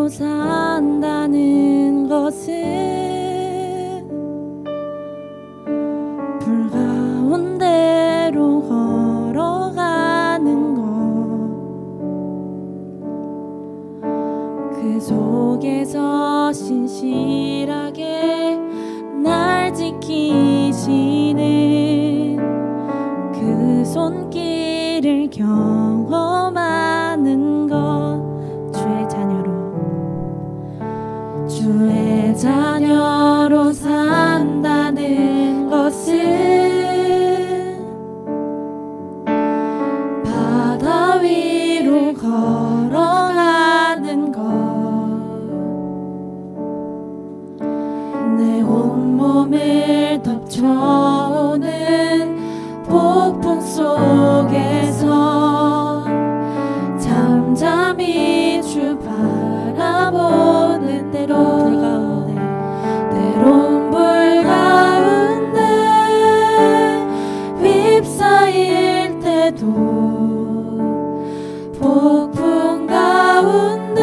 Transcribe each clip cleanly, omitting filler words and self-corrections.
자녀로 산다는 것은 불 가운데로 걸어가는 것, 그 속에서 신실하게 날 지키시는 그 손길을 경험하는 것. 주의 자녀로 산다는 것은 바다 위로 걸어가는 것, 내 온몸을 덮쳐오는 폭풍 속에서 잠잠히 주 바라보는 때론 불 가운데 휩싸일 때도, 폭풍 가운데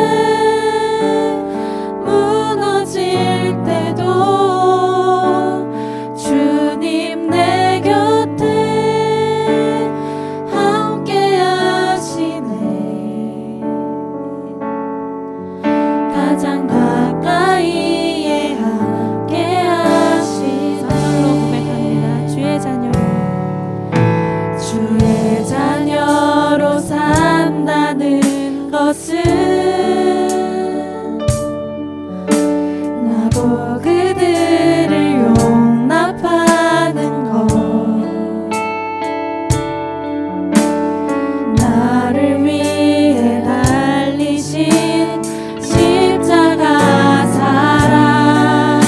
무너질 때도 주님 내 곁에 함께 하시네. 가장 가까이에 함께 하시네. 선으로 고백합니다. 주의 자녀로 산다는 것은 나보 그들을 용납하는 것, 나를 위해 달리신 십자가 사랑,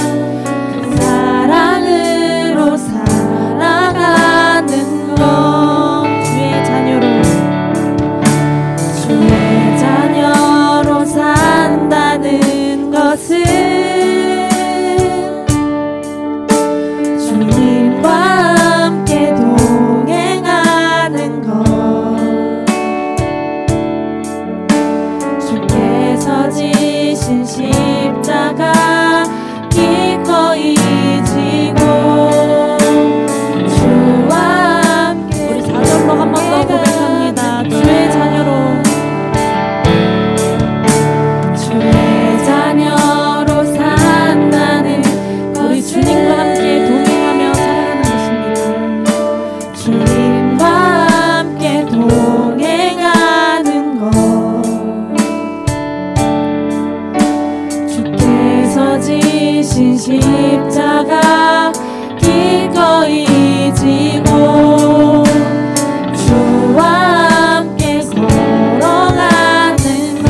그 사랑으로 살아가는 것. 주의 자녀로 산다는 것은 주님과 함께 동행하는 것, 주께서 지신 십자가 기꺼이 지고 주와 함께. 우리 4절로 한 번 더 고백합니다. 주의 자녀로 산다는, 우리 주님과 함께 동행하며 살아가는 것입니다. 주님과 함께 동행하는 것, 주께서 지신 십자가 기꺼이 지고 주와 함께 걸어가는 것,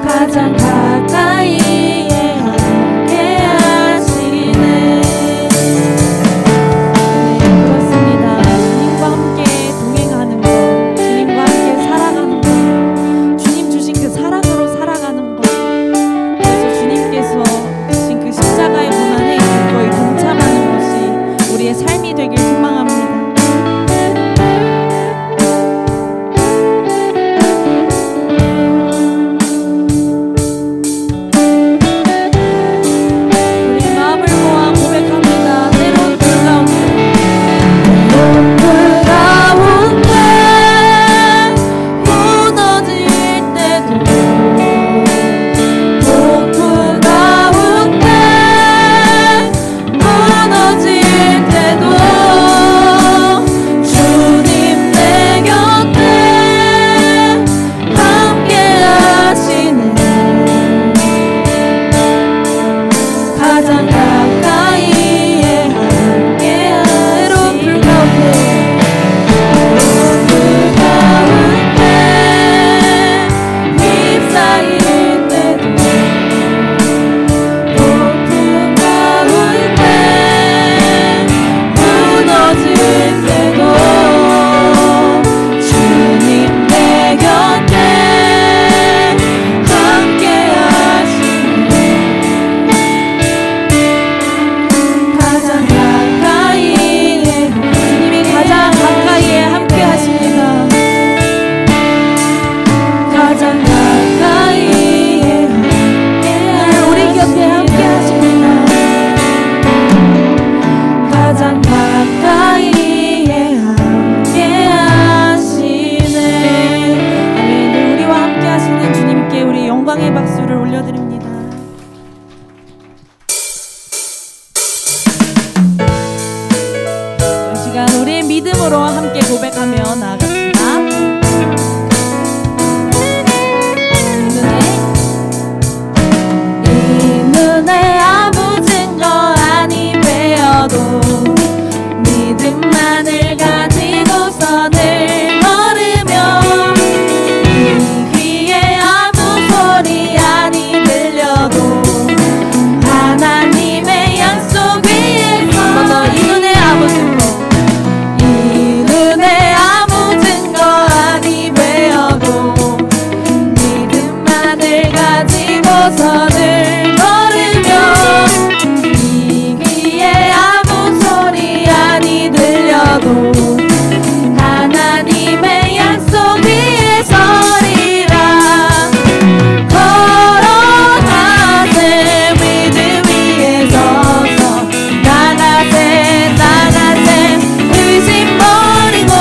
가장 가까이에 함께 하시네. 네, 그렇습니다. 주님과 함께 동행하는 것, 주님과 함께 살아가는 것, 주님 주신 그 사랑으로 살아가는 것, 그래서 주님께서 주신 그 십자가의 고난에 기꺼이 동참하는 것이 우리의 삶이 되길 소망합니다. 무너질 때도 시간 우리의 믿음으로 함께 고백하며 나아갑시다. 이 눈에 아무 증거 아니 배어도 믿음만을 가지고서는 걸으며 이 귀에 아무 소리 아니 들려도 하나님의 약속 위에서 이 눈에 아무 증거 이 눈에 아무 증거 아니 배어도 믿음만을 가지고서는 걸으며 이 귀에 아무 소리 아니 들려도 하나님의 약속 위에 서리라. 걸어가세 믿음 위에 서서 나가세 나가세 의심 버리고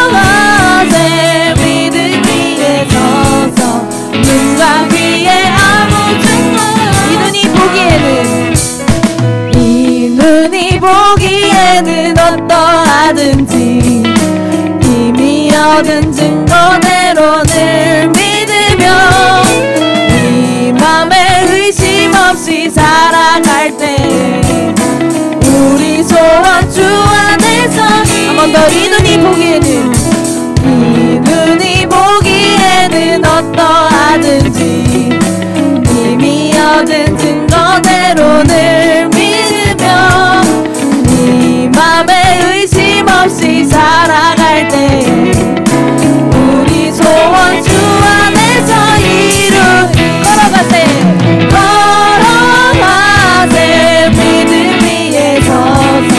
걸어가세 믿음 위에 서서 눈과 귀에 아무 증거 이 눈이 보기에는 어떠하든지 이미 얻은 증거대로 늘 믿으며 이 맘에 의심 없이 살아갈 때 우리 소원 주 안에서 한 번 더 이 눈이 보기에는 어떠하든지 이미 얻은 증거대로 늘 믿으며 이 맘에 의심 없이 살아갈 때 우리 소원 주 안에서 걸어가세 믿음 위에 서서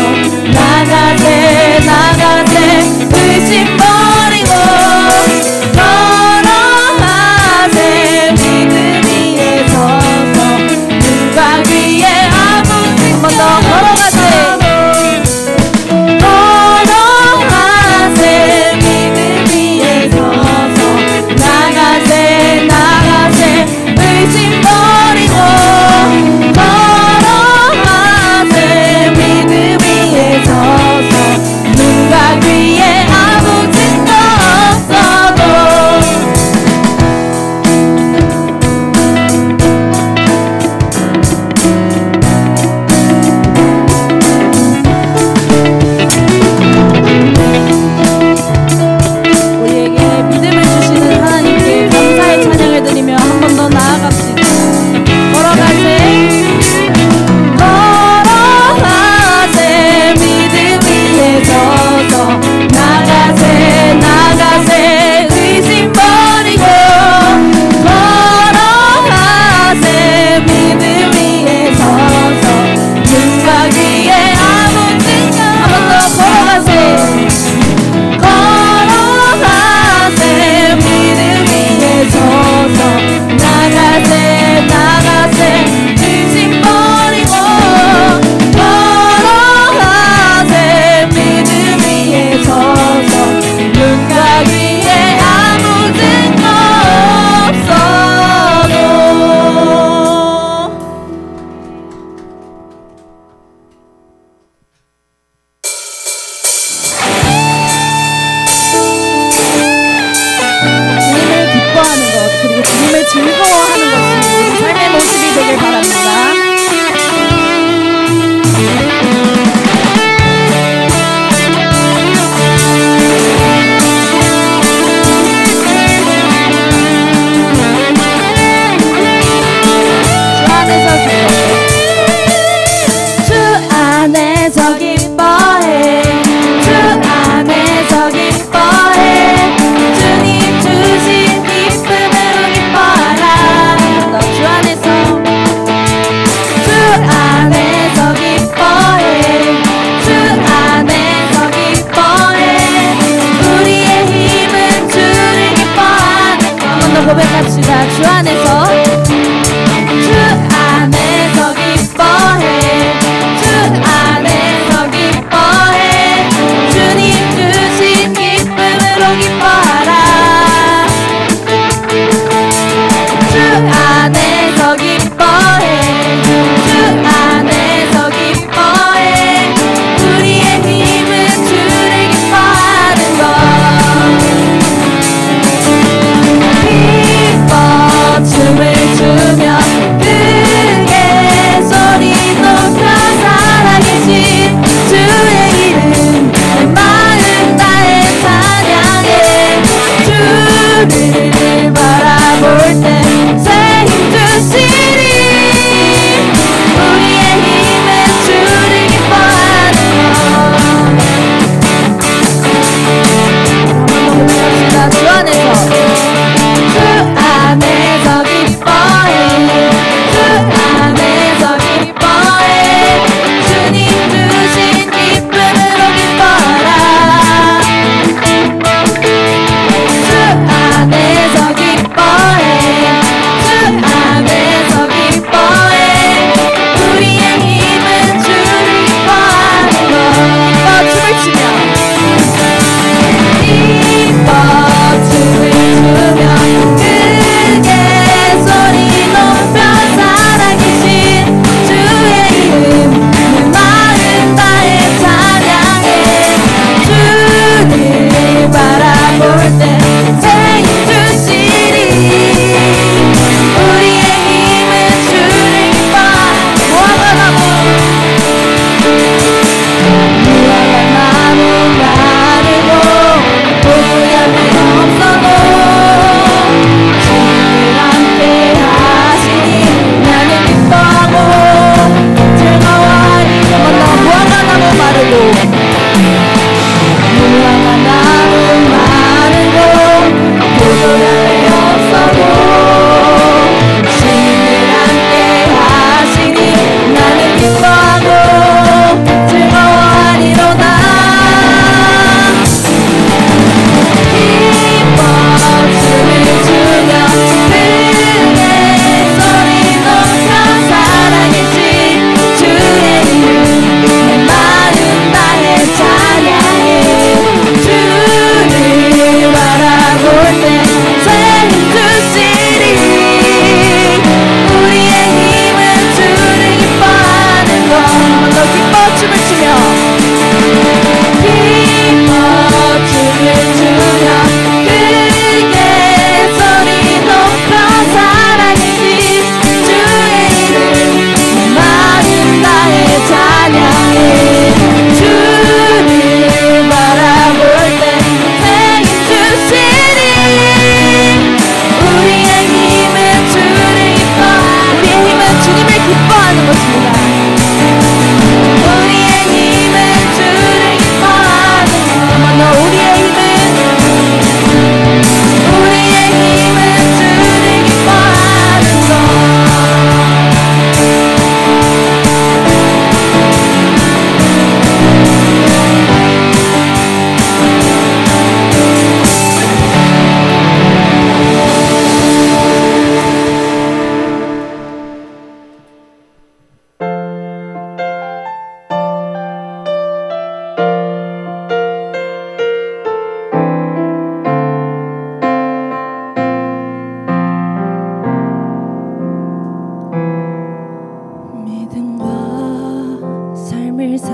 나가세 의심 버리고 걸어가세 믿음 위에 서서 눈과 귀에 아무 한 번 더 걸어가세 믿음 위에 서서 나가세 의심 버리고 걸어가세 믿음 위에 서서 눈과 귀에 아무 증거 없어도 우리에게 믿음을 주시는 하나님께 감사의 찬양을 드리며 한 번 더 나아갑시다. 걸어가세 믿음 위에 서서 나가세 의심 버리고 걸어가세 믿음 위에 서서 눈과 귀에 아무 증거 한 번 더 걸어가세 믿음 위에 서서 나가세 의심 버리고 걸어가세 믿음 위에 서서 눈과 귀에 아무 증거 없어도 주님을 기뻐하는 것 그리고 주님을 즐거워하는 것이 우리 삶의 모습이 되길 바랍니다. 주 안에서 기뻐해 주 안에서 기뻐해 주님 주신 기쁨으로 기뻐하라. 너 주 안에서 기뻐해 주 안에서 기뻐해 우리의 힘은 주를 기뻐하는 것. 한 번 더 고백합시다. 주 안에서 기뻐해 주 안에서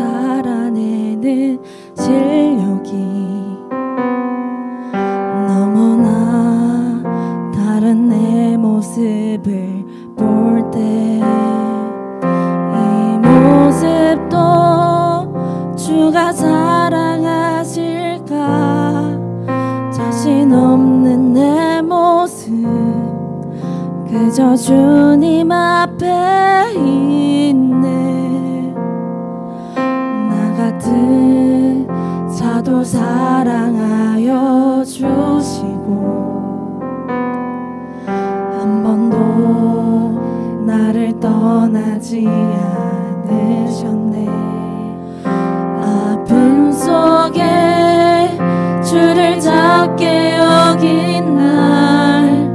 살아내는 실력이 너무나 다른 내 모습을 볼 때 이 모습도 주가 사랑하실까? 자신 없는 내 모습 그저 주님 앞에 있네. 나 같은 자도 사랑하여 주시고 한 번도 나를 떠나지 않으셨네. 아픔 속에 주를 작게 여긴 날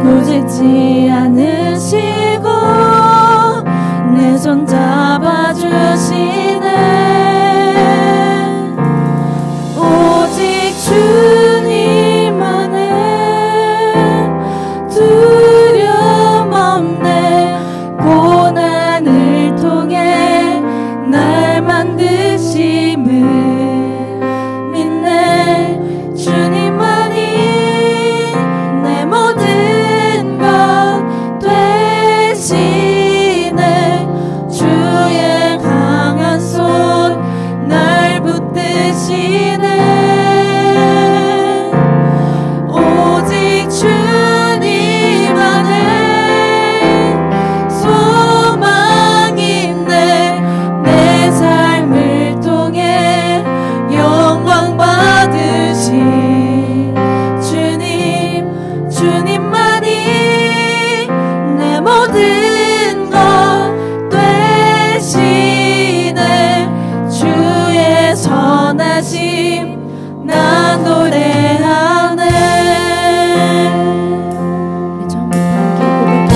꾸짖지 않으시고 내 손 잡아주시네. 오직 주님만의 두려움 없네. 고난을 통해 날 만드심을 믿네. 주님만이 내 모든 것 되시네. 주의 강한 손 날 붙드시네. 오직 주님만의 소망인데 내 삶을 통해 영광 받으신 주님, 주님만이 내 모든 것 되시네. 주의 선하심 나 노래하네. 우리 처음부터 함께 고백합니다.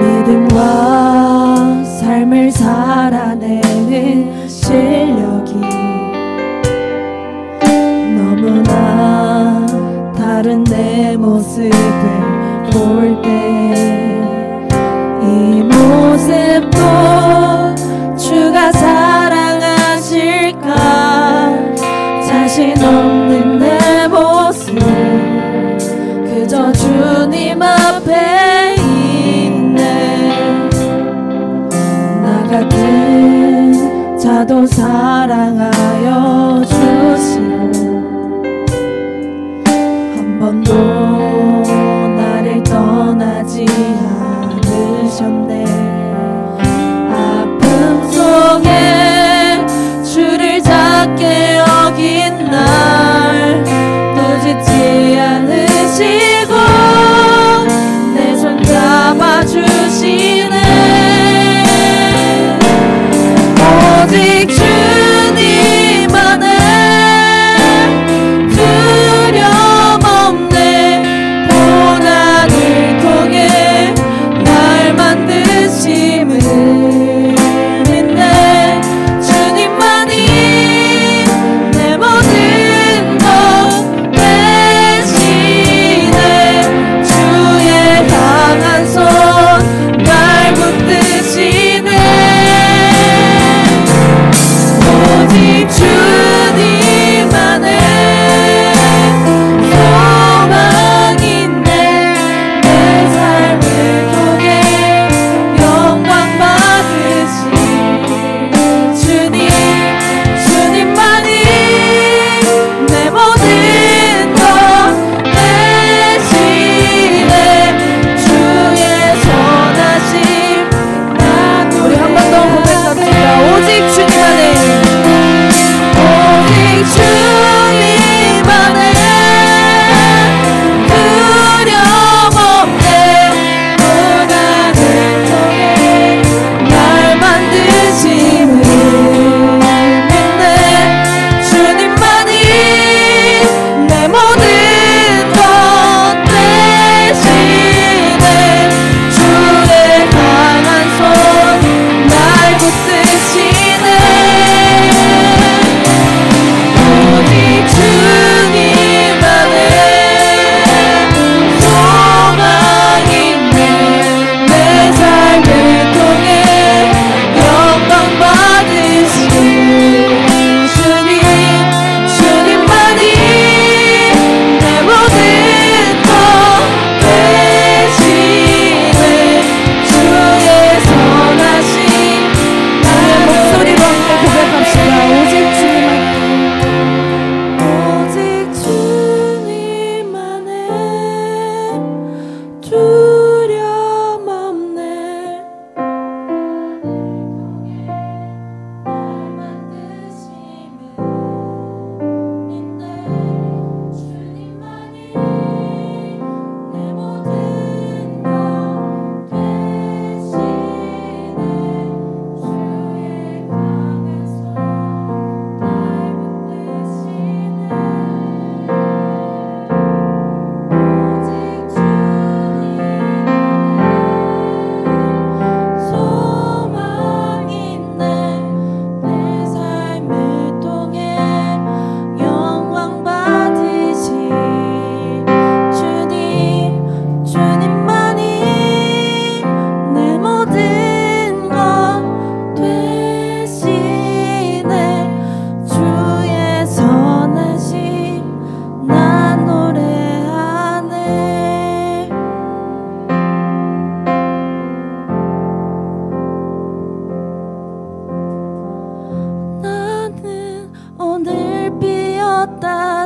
믿음과 삶을 살아내는 실력이 너무나 다른 내 모습을 볼 때 이 모습도 주가 사랑하실까? 자신 없는 내 모습 그저 주님 앞에 있네. 나 같은 자도 사랑하여 주시고 한 번도 나를 떠나지 않으셨네. 아픔 속에 주를 작게 여긴 날 꾸짖지 않으시고 내 손 잡아주시네. 오직 주님만의 두려움 없네. 고난을 통해 날 만드시네.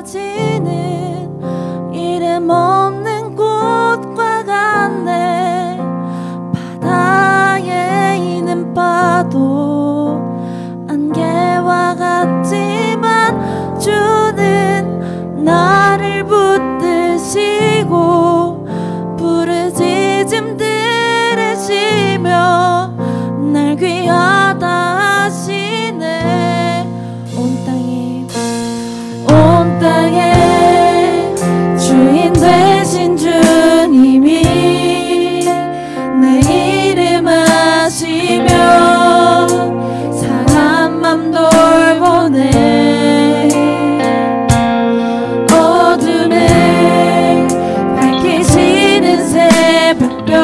지는 이름 없는 꽃과 같네. 바다에 있는 파도 안개와 같지만 주는 나를 붙드시고 부르짖음 들으시며 날 귀하다 하시네. 온 땅에 주인 되신 주님이 내 이름 아시며 사람 맘 돌보네. 어둠에 밝히시는 새벽별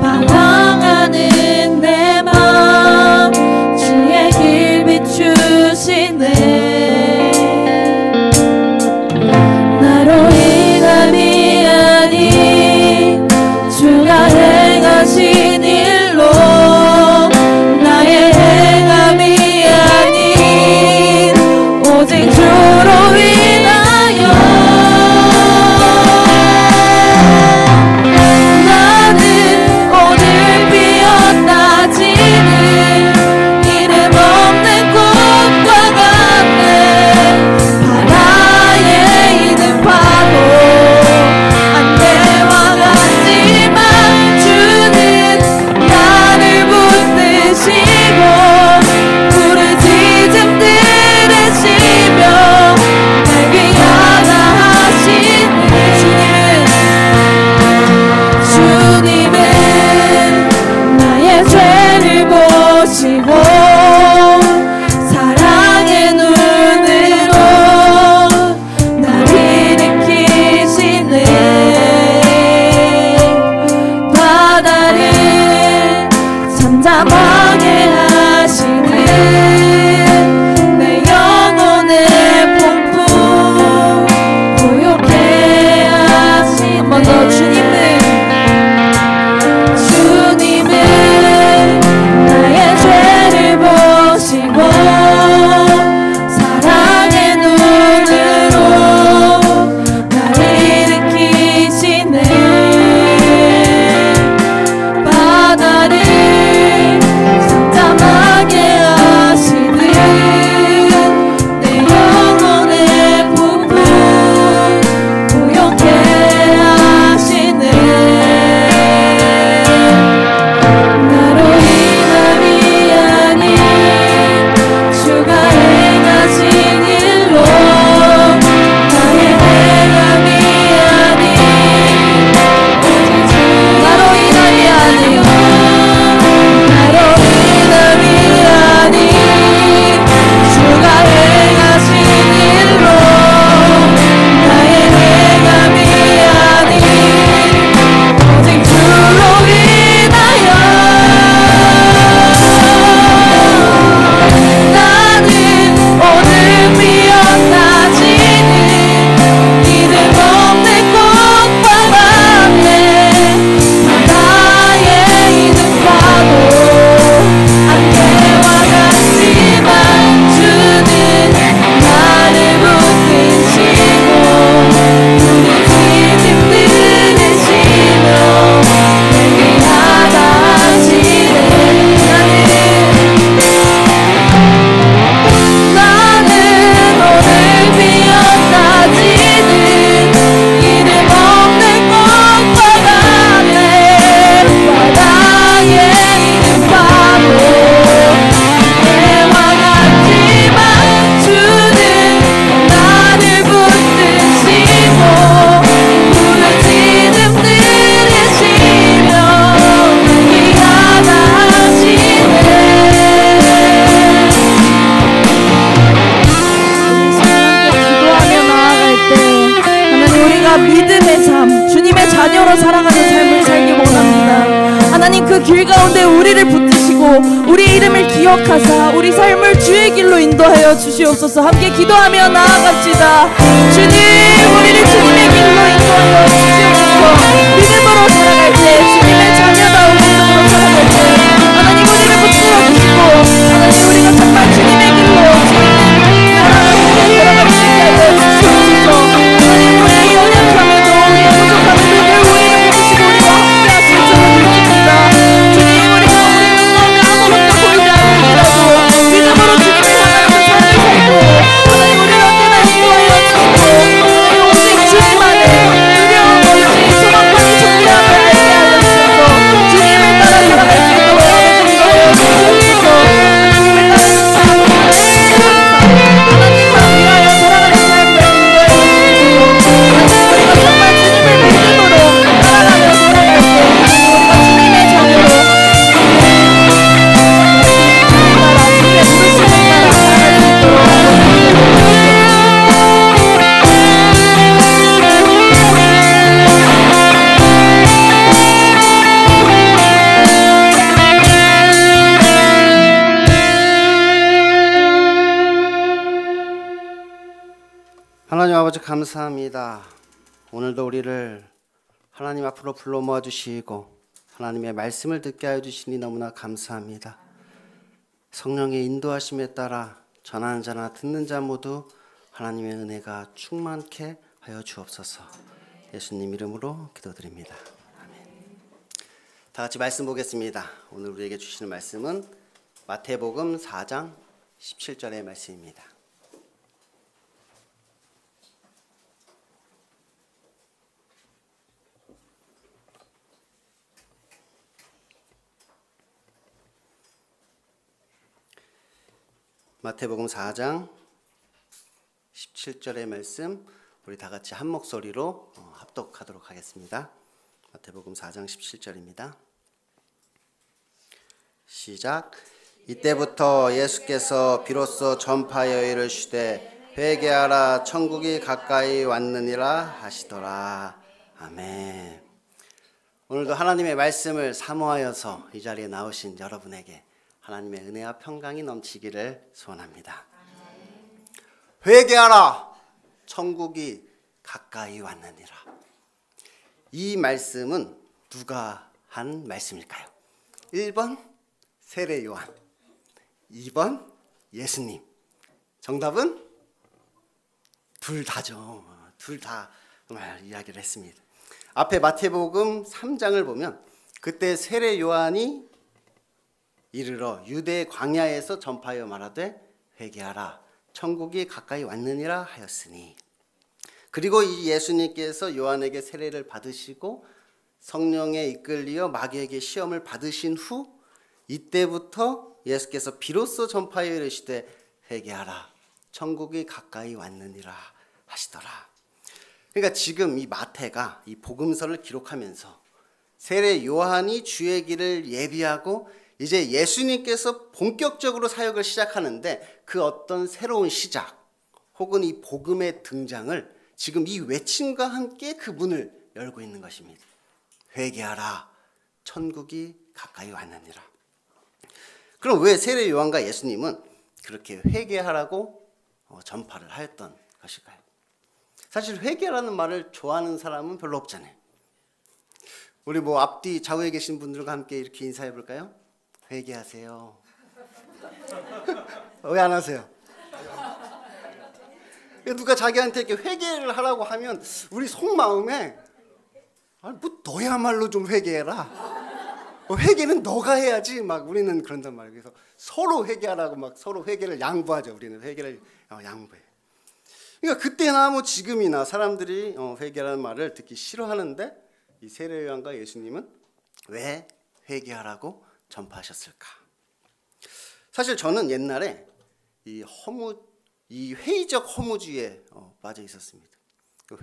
방황하는 내 맘 주의 길 비추시네. 나로 인함이 아닌 주가 행하신 일로 나의 행함이 아닌 오직 주로 인하여 나는 오늘 피었다 지는 이름 없는 꽃과 같네. 바다에 있는 파도 안개와 같지만 주는 나를 붙드시고 부르짖음 들으시며 날 귀하다 하시네. 주님은 나의 죄를 보시고 사랑의 눈으로 날 일으키시네. 바다를 잠잠하게 하시는 내 영혼의 폭풍 고요케 하시네. 한 번 더. 주님은 나의 죄를 보시고 사랑의 눈으로 날 일으키시네. 바다를 잠잠하게 하시는 내 영혼의 폭풍 고요케 하시네. 나로 인함이 아닌 주가 행하신 일로 나의 행함이 아닌 오직 나로 인함이 아닌 나로 인함이 아닌 주가 행하신 일로 나의 행함이 아닌 오직 주로 인하여 나는 오늘 피었다 지는 이름 없는 꽃과 같네. 바다에 있는 파도 안개와 같지만 주는 나를 붙드시고 부르짖음 들으시며 날 귀하다 하시네. 나는 오늘 피었다 지는 이름 없는 꽃과 같네. 바다에 있는 파도 안개와 같지만 주는 나를 붙드시고 부르짖음 들으시며 귀하다 하시네. 기도하며 나아갈 때 하나님 우리가 믿음의 삶 주님의 자녀로 살아가는 삶을 살기 원합니다. 하나님 그 길 가운데 우리를 붙드시고 우리 이름을 기억하사 우리 삶을 주의 길로 인도하여 주시옵소서. 함께 기도하며 나아갑시다. 주님 우리를 주님의 길로 인도하여 주시옵소서. 믿음으로 살아갈 때 주님의 자녀다운 믿음으로 살아갈 때 하나님 우리를 붙들어 주시고 하나님 우리가 정말 주님의 길로 주님의 나라를 돌아갈 수 있게 아버지 감사합니다. 오늘도 우리를 하나님 앞으로 불러 모아주시고 하나님의 말씀을 듣게 하여 주시니 너무나 감사합니다. 성령의 인도하심에 따라 전하는 자나 듣는 자 모두 하나님의 은혜가 충만케 하여 주옵소서. 예수님 이름으로 기도드립니다. 아멘. 다 같이 말씀 보겠습니다. 오늘 우리에게 주시는 말씀은 마태복음 4장 17절의 말씀입니다. 마태복음 4장 17절의 말씀 우리 다 같이 한 목소리로 합독하도록 하겠습니다. 마태복음 4장 17절입니다. 시작. 이때부터 예수께서 비로소 전파하여 이르시되 회개하라 천국이 가까이 왔느니라 하시더라. 아멘. 오늘도 하나님의 말씀을 사모하여서 이 자리에 나오신 여러분에게 하나님의 은혜와 평강이 넘치기를 소원합니다. 회개하라 천국이 가까이 왔느니라. 이 말씀은 누가 한 말씀일까요? 1번 세례 요한, 2번 예수님. 정답은 둘 다죠. 둘 다 이야기를 했습니다. 앞에 마태복음 3장을 보면 그때 세례 요한이 이르러 유대 광야에서 전파하여 말하되 회개하라 천국이 가까이 왔느니라 하였으니, 그리고 이 예수님께서 요한에게 세례를 받으시고 성령에 이끌리어 마귀에게 시험을 받으신 후 이때부터 예수께서 비로소 전파하여 이르시되 회개하라 천국이 가까이 왔느니라 하시더라. 그러니까 지금 이 마태가 이 복음서를 기록하면서 세례 요한이 주의 길을 예비하고 이제 예수님께서 본격적으로 사역을 시작하는데 그 어떤 새로운 시작 혹은 이 복음의 등장을 지금 이 외침과 함께 그 문을 열고 있는 것입니다. 회개하라 천국이 가까이 왔느니라. 그럼 왜 세례 요한과 예수님은 그렇게 회개하라고 전파를 하였던 것일까요? 사실 회개라는 말을 좋아하는 사람은 별로 없잖아요. 우리 앞뒤 좌우에 계신 분들과 함께 이렇게 인사해 볼까요? 회개하세요. 왜 안 하세요? 누가 자기한테 이렇게 회개를 하라고 하면 우리 속마음에 뭐 너야말로 좀 회개해라. 회개는 너가 해야지. 막 우리는 그런단 말이에요. 그래서 서로 회개하라고 막 서로 회개를 양보하죠. 우리는 회개를 양보해. 그러니까 그때나 뭐 지금이나 사람들이 회개라는 말을 듣기 싫어하는데 이 세례 요한과 예수님은 왜 회개하라고 전파하셨을까? 사실 저는 옛날에 이 회의적 허무주의에 빠져 있었습니다.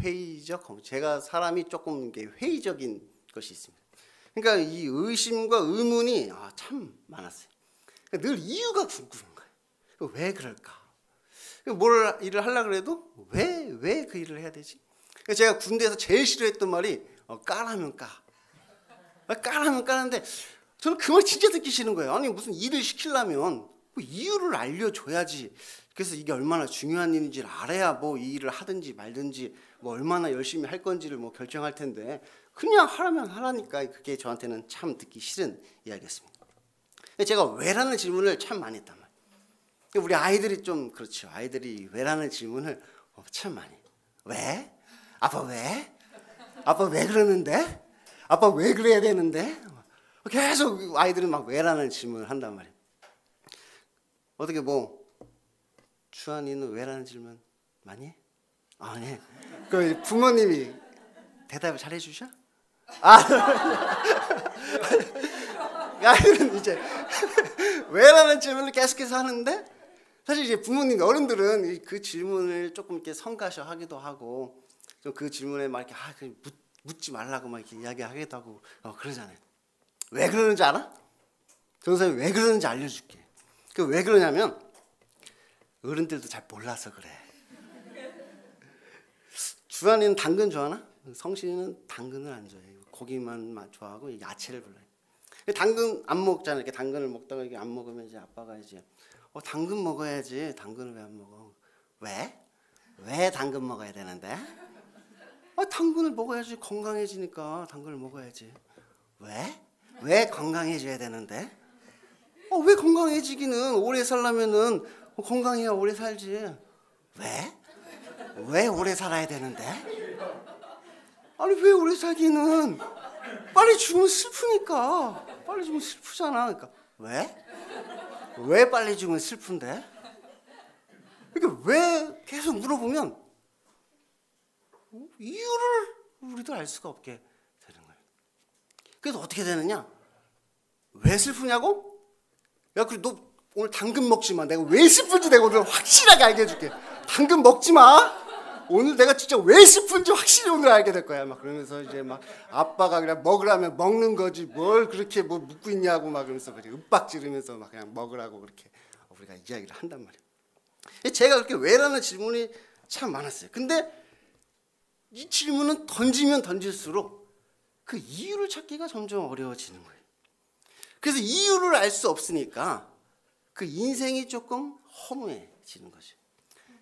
회의적 허무. 제가 사람이 조금 회의적인 것이 있습니다. 그러니까 이 의심과 의문이 참 많았어요. 그러니까 늘 이유가 궁금한 거예요. 왜 그럴까? 뭘 일을 하려고 해도 왜 그 일을 해야 되지? 제가 군대에서 제일 싫어했던 말이 까라면 까. 까라면 까는데 저는 그 말 진짜 듣기 싫은 거예요. 아니 무슨 일을 시키려면 뭐 이유를 알려줘야지. 그래서 이게 얼마나 중요한 일인지를 알아야 뭐 이 일을 하든지 말든지 뭐 얼마나 열심히 할 건지를 뭐 결정할 텐데 그냥 하라면 하라니까 그게 저한테는 참 듣기 싫은 이야기였습니다. 제가 왜라는 질문을 참 많이 했단 말이에요. 우리 아이들이 좀 그렇죠. 아이들이 왜라는 질문을 참 많이 해요. 왜? 아빠 왜? 아빠 왜 그러는데? 아빠 왜 그래야 되는데? 계속 아이들은 막 왜라는 질문을 한단 말이에요. 어떻게 주한이는 왜라는 질문 많이 해? 네. 그 부모님이 대답을 잘 해주셔? 아이들은 이제 왜라는 질문을 계속해서 하는데 사실 이제 부모님 어른들은 그 질문을 조금 이렇게 성가셔 하기도 하고 좀 그 질문에 막 이렇게 묻지 말라고 막 이렇게 이야기하기도 하고 그러잖아요. 왜 그러는지 알아? 전사님 왜 그러는지 알려줄게. 왜 그러냐면 어른들도 잘 몰라서 그래. 주한이는 당근 좋아하나? 성신이는 당근을 안 좋아해. 고기만 좋아하고 야채를 별로. 당근 안 먹잖아. 이렇게 당근을 먹다가 이게 안 먹으면 이제 아빠가 이제 당근 먹어야지. 당근을 왜 안 먹어? 왜? 왜 당근 먹어야 되는데? 당근을 먹어야지 건강해지니까 당근을 먹어야지. 왜? 왜 건강해져야 되는데? 왜 건강해지기는 오래 살려면은 건강해야 오래 살지. 왜? 왜 오래 살아야 되는데? 아니 왜 오래 살기는 빨리 죽으면 슬프니까. 빨리 죽으면 슬프잖아. 그러니까 왜? 왜 빨리 죽으면 슬픈데? 이게 왜 계속 물어보면 이유를 우리도 알 수가 없게 되는 거예요. 그래서 어떻게 되느냐? 왜 슬프냐고? 야, 그래 너 오늘 당근 먹지 마. 내가 왜 슬픈지 내가 오늘 확실하게 알게 해줄게. 당근 먹지 마. 오늘 내가 진짜 왜 슬픈지 확실히 오늘 알게 될 거야. 막 그러면서 이제 막 아빠가 그냥 먹으라면 먹는 거지 뭘 그렇게 뭐 묻고 있냐고 막 그러면서 그렇게 윽박 지르면서 막 그냥 먹으라고 그렇게 우리가 이야기를 한단 말이에요. 제가 그렇게 왜라는 질문이 참 많았어요. 근데 이 질문은 던지면 던질수록 그 이유를 찾기가 점점 어려워지는 거예요. 그래서 이유를 알 수 없으니까 그 인생이 조금 허무해지는 거죠.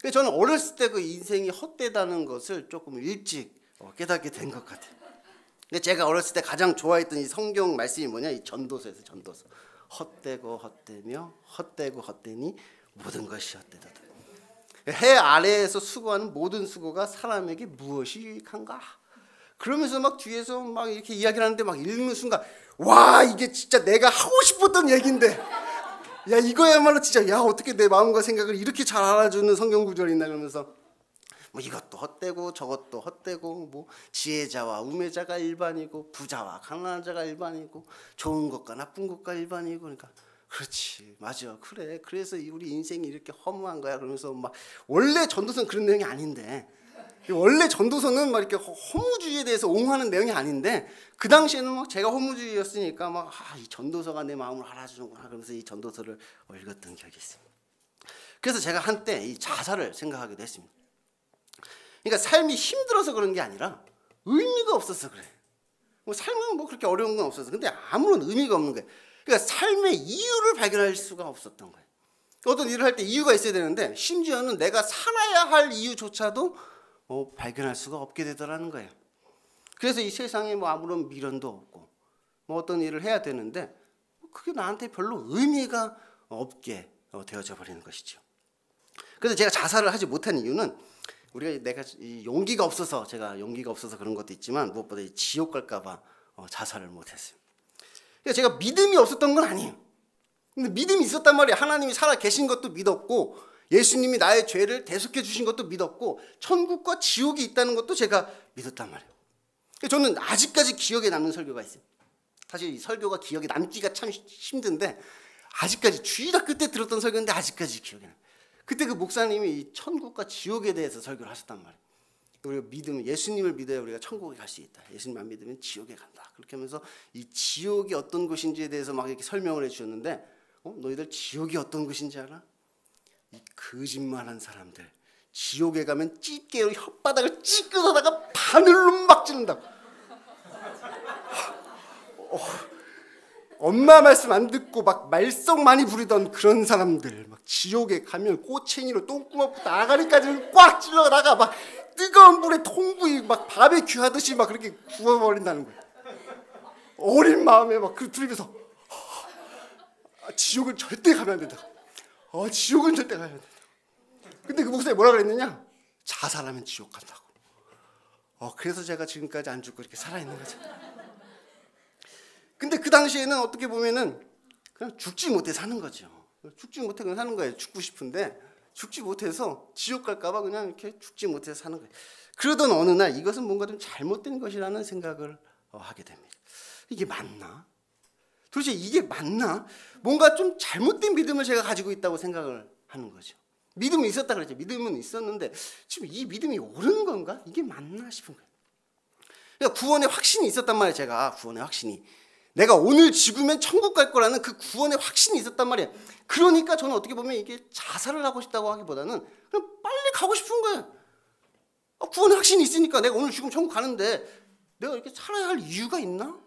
그래서 저는 어렸을 때 그 인생이 헛되다는 것을 조금 일찍 깨닫게 된 것 같아요. 근데 제가 어렸을 때 가장 좋아했던 이 성경 말씀이 뭐냐? 이 전도서에서 전도서. 헛되고 헛되며 헛되고 헛되니 모든 것이 헛되도다. 해 아래에서 수고하는 모든 수고가 사람에게 무엇이 간가? 그러면서 막 뒤에서 막 이렇게 이야기를 하는데 막 읽는 순간 와 이게 진짜 내가 하고 싶었던 얘기인데 야 이거야말로 진짜 야 어떻게 내 마음과 생각을 이렇게 잘 알아주는 성경 구절이 있나 그러면서 뭐 이것도 헛되고 저것도 헛되고 뭐 지혜자와 우매자가 일반이고 부자와 가난한 자가 일반이고 좋은 것과 나쁜 것과 일반이고 그러니까 그렇지 맞아 그래 그래서 우리 인생이 이렇게 허무한 거야 그러면서 막 원래 전도서는 그런 내용이 아닌데 원래 전도서는 막 이렇게 허무주의에 대해서 옹호하는 내용이 아닌데 그 당시에는 막 제가 허무주의였으니까 막 이 전도서가 내 마음을 알아주는구나 그러면서 이 전도서를 읽었던 기억이 있습니다. 그래서 제가 한때 이 자살을 생각하기도 했습니다. 그러니까 삶이 힘들어서 그런 게 아니라 의미가 없어서 그래. 뭐 삶은 뭐 그렇게 어려운 건 없어서 근데 아무런 의미가 없는 거예요. 그러니까 삶의 이유를 발견할 수가 없었던 거예요. 어떤 일을 할 때 이유가 있어야 되는데 심지어는 내가 살아야 할 이유조차도 발견할 수가 없게 되더라는 거예요. 그래서 이 세상에 뭐 아무런 미련도 없고 뭐 어떤 일을 해야 되는데 그게 나한테 별로 의미가 없게 되어져 버리는 것이죠. 그래서 제가 자살을 하지 못한 이유는 내가 용기가 없어서 제가 용기가 없어서 그런 것도 있지만 무엇보다 지옥 갈까봐 자살을 못했어요. 그러니까 제가 믿음이 없었던 건 아니에요. 근데 믿음이 있었단 말이에요. 하나님이 살아 계신 것도 믿었고 예수님이 나의 죄를 대속해 주신 것도 믿었고 천국과 지옥이 있다는 것도 제가 믿었단 말이에요. 저는 아직까지 기억에 남는 설교가 있어요. 사실 이 설교가 기억에 남기가 참 힘든데 아직까지 주일학교 때 들었던 설교인데 아직까지 기억에 나요. 그때 그 목사님이 이 천국과 지옥에 대해서 설교를 하셨단 말이에요. 우리가 믿으면 예수님을 믿어야 우리가 천국에 갈 수 있다. 예수님 안 믿으면 지옥에 간다. 그렇게 하면서 이 지옥이 어떤 곳인지에 대해서 막 이렇게 설명을 해주셨는데 너희들 지옥이 어떤 곳인지 알아? 이 거짓말한 사람들 지옥에 가면 찢개로 혓바닥을 찢겨서다가 바늘로 막 찌른다고. 엄마 말씀 안 듣고 막 말썽 많이 부리던 그런 사람들 막 지옥에 가면 꼬챙이로 똥구멍부터 아가리까지 꽉 찔러다가 막 뜨거운 물에 통구이 막 바베큐 하듯이 막 그렇게 구워버린다는 거예요. 어린 마음에 막 그 둘이서 지옥은 절대 가면 안 된다. 지옥은 절대 가면 안 된다. 근데 그 목사님이 뭐라 그랬느냐? 자살하면 지옥 간다고. 그래서 제가 지금까지 안 죽고 이렇게 살아있는 거죠. 근데 그 당시에는 어떻게 보면은 그냥 죽지 못해 사는 거죠. 죽지 못해 그냥 사는 거예요. 죽고 싶은데 죽지 못해서 지옥 갈까봐 그냥 이렇게 죽지 못해서 사는 거예요. 그러던 어느 날 이것은 뭔가 좀 잘못된 것이라는 생각을 하게 됩니다. 이게 맞나? 도대체 이게 맞나? 뭔가 좀 잘못된 믿음을 제가 가지고 있다고 생각을 하는 거죠. 믿음은 있었다 그랬죠. 믿음은 있었는데 지금 이 믿음이 옳은 건가? 이게 맞나 싶은 거예요. 그러니까 구원의 확신이 있었단 말이에요. 제가 구원의 확신이. 내가 오늘 죽으면 천국 갈 거라는 그 구원의 확신이 있었단 말이에요. 그러니까 저는 어떻게 보면 이게 자살을 하고 싶다고 하기보다는 그냥 빨리 가고 싶은 거예요. 구원의 확신이 있으니까 내가 오늘 죽으면 천국 가는데 내가 이렇게 살아야 할 이유가 있나?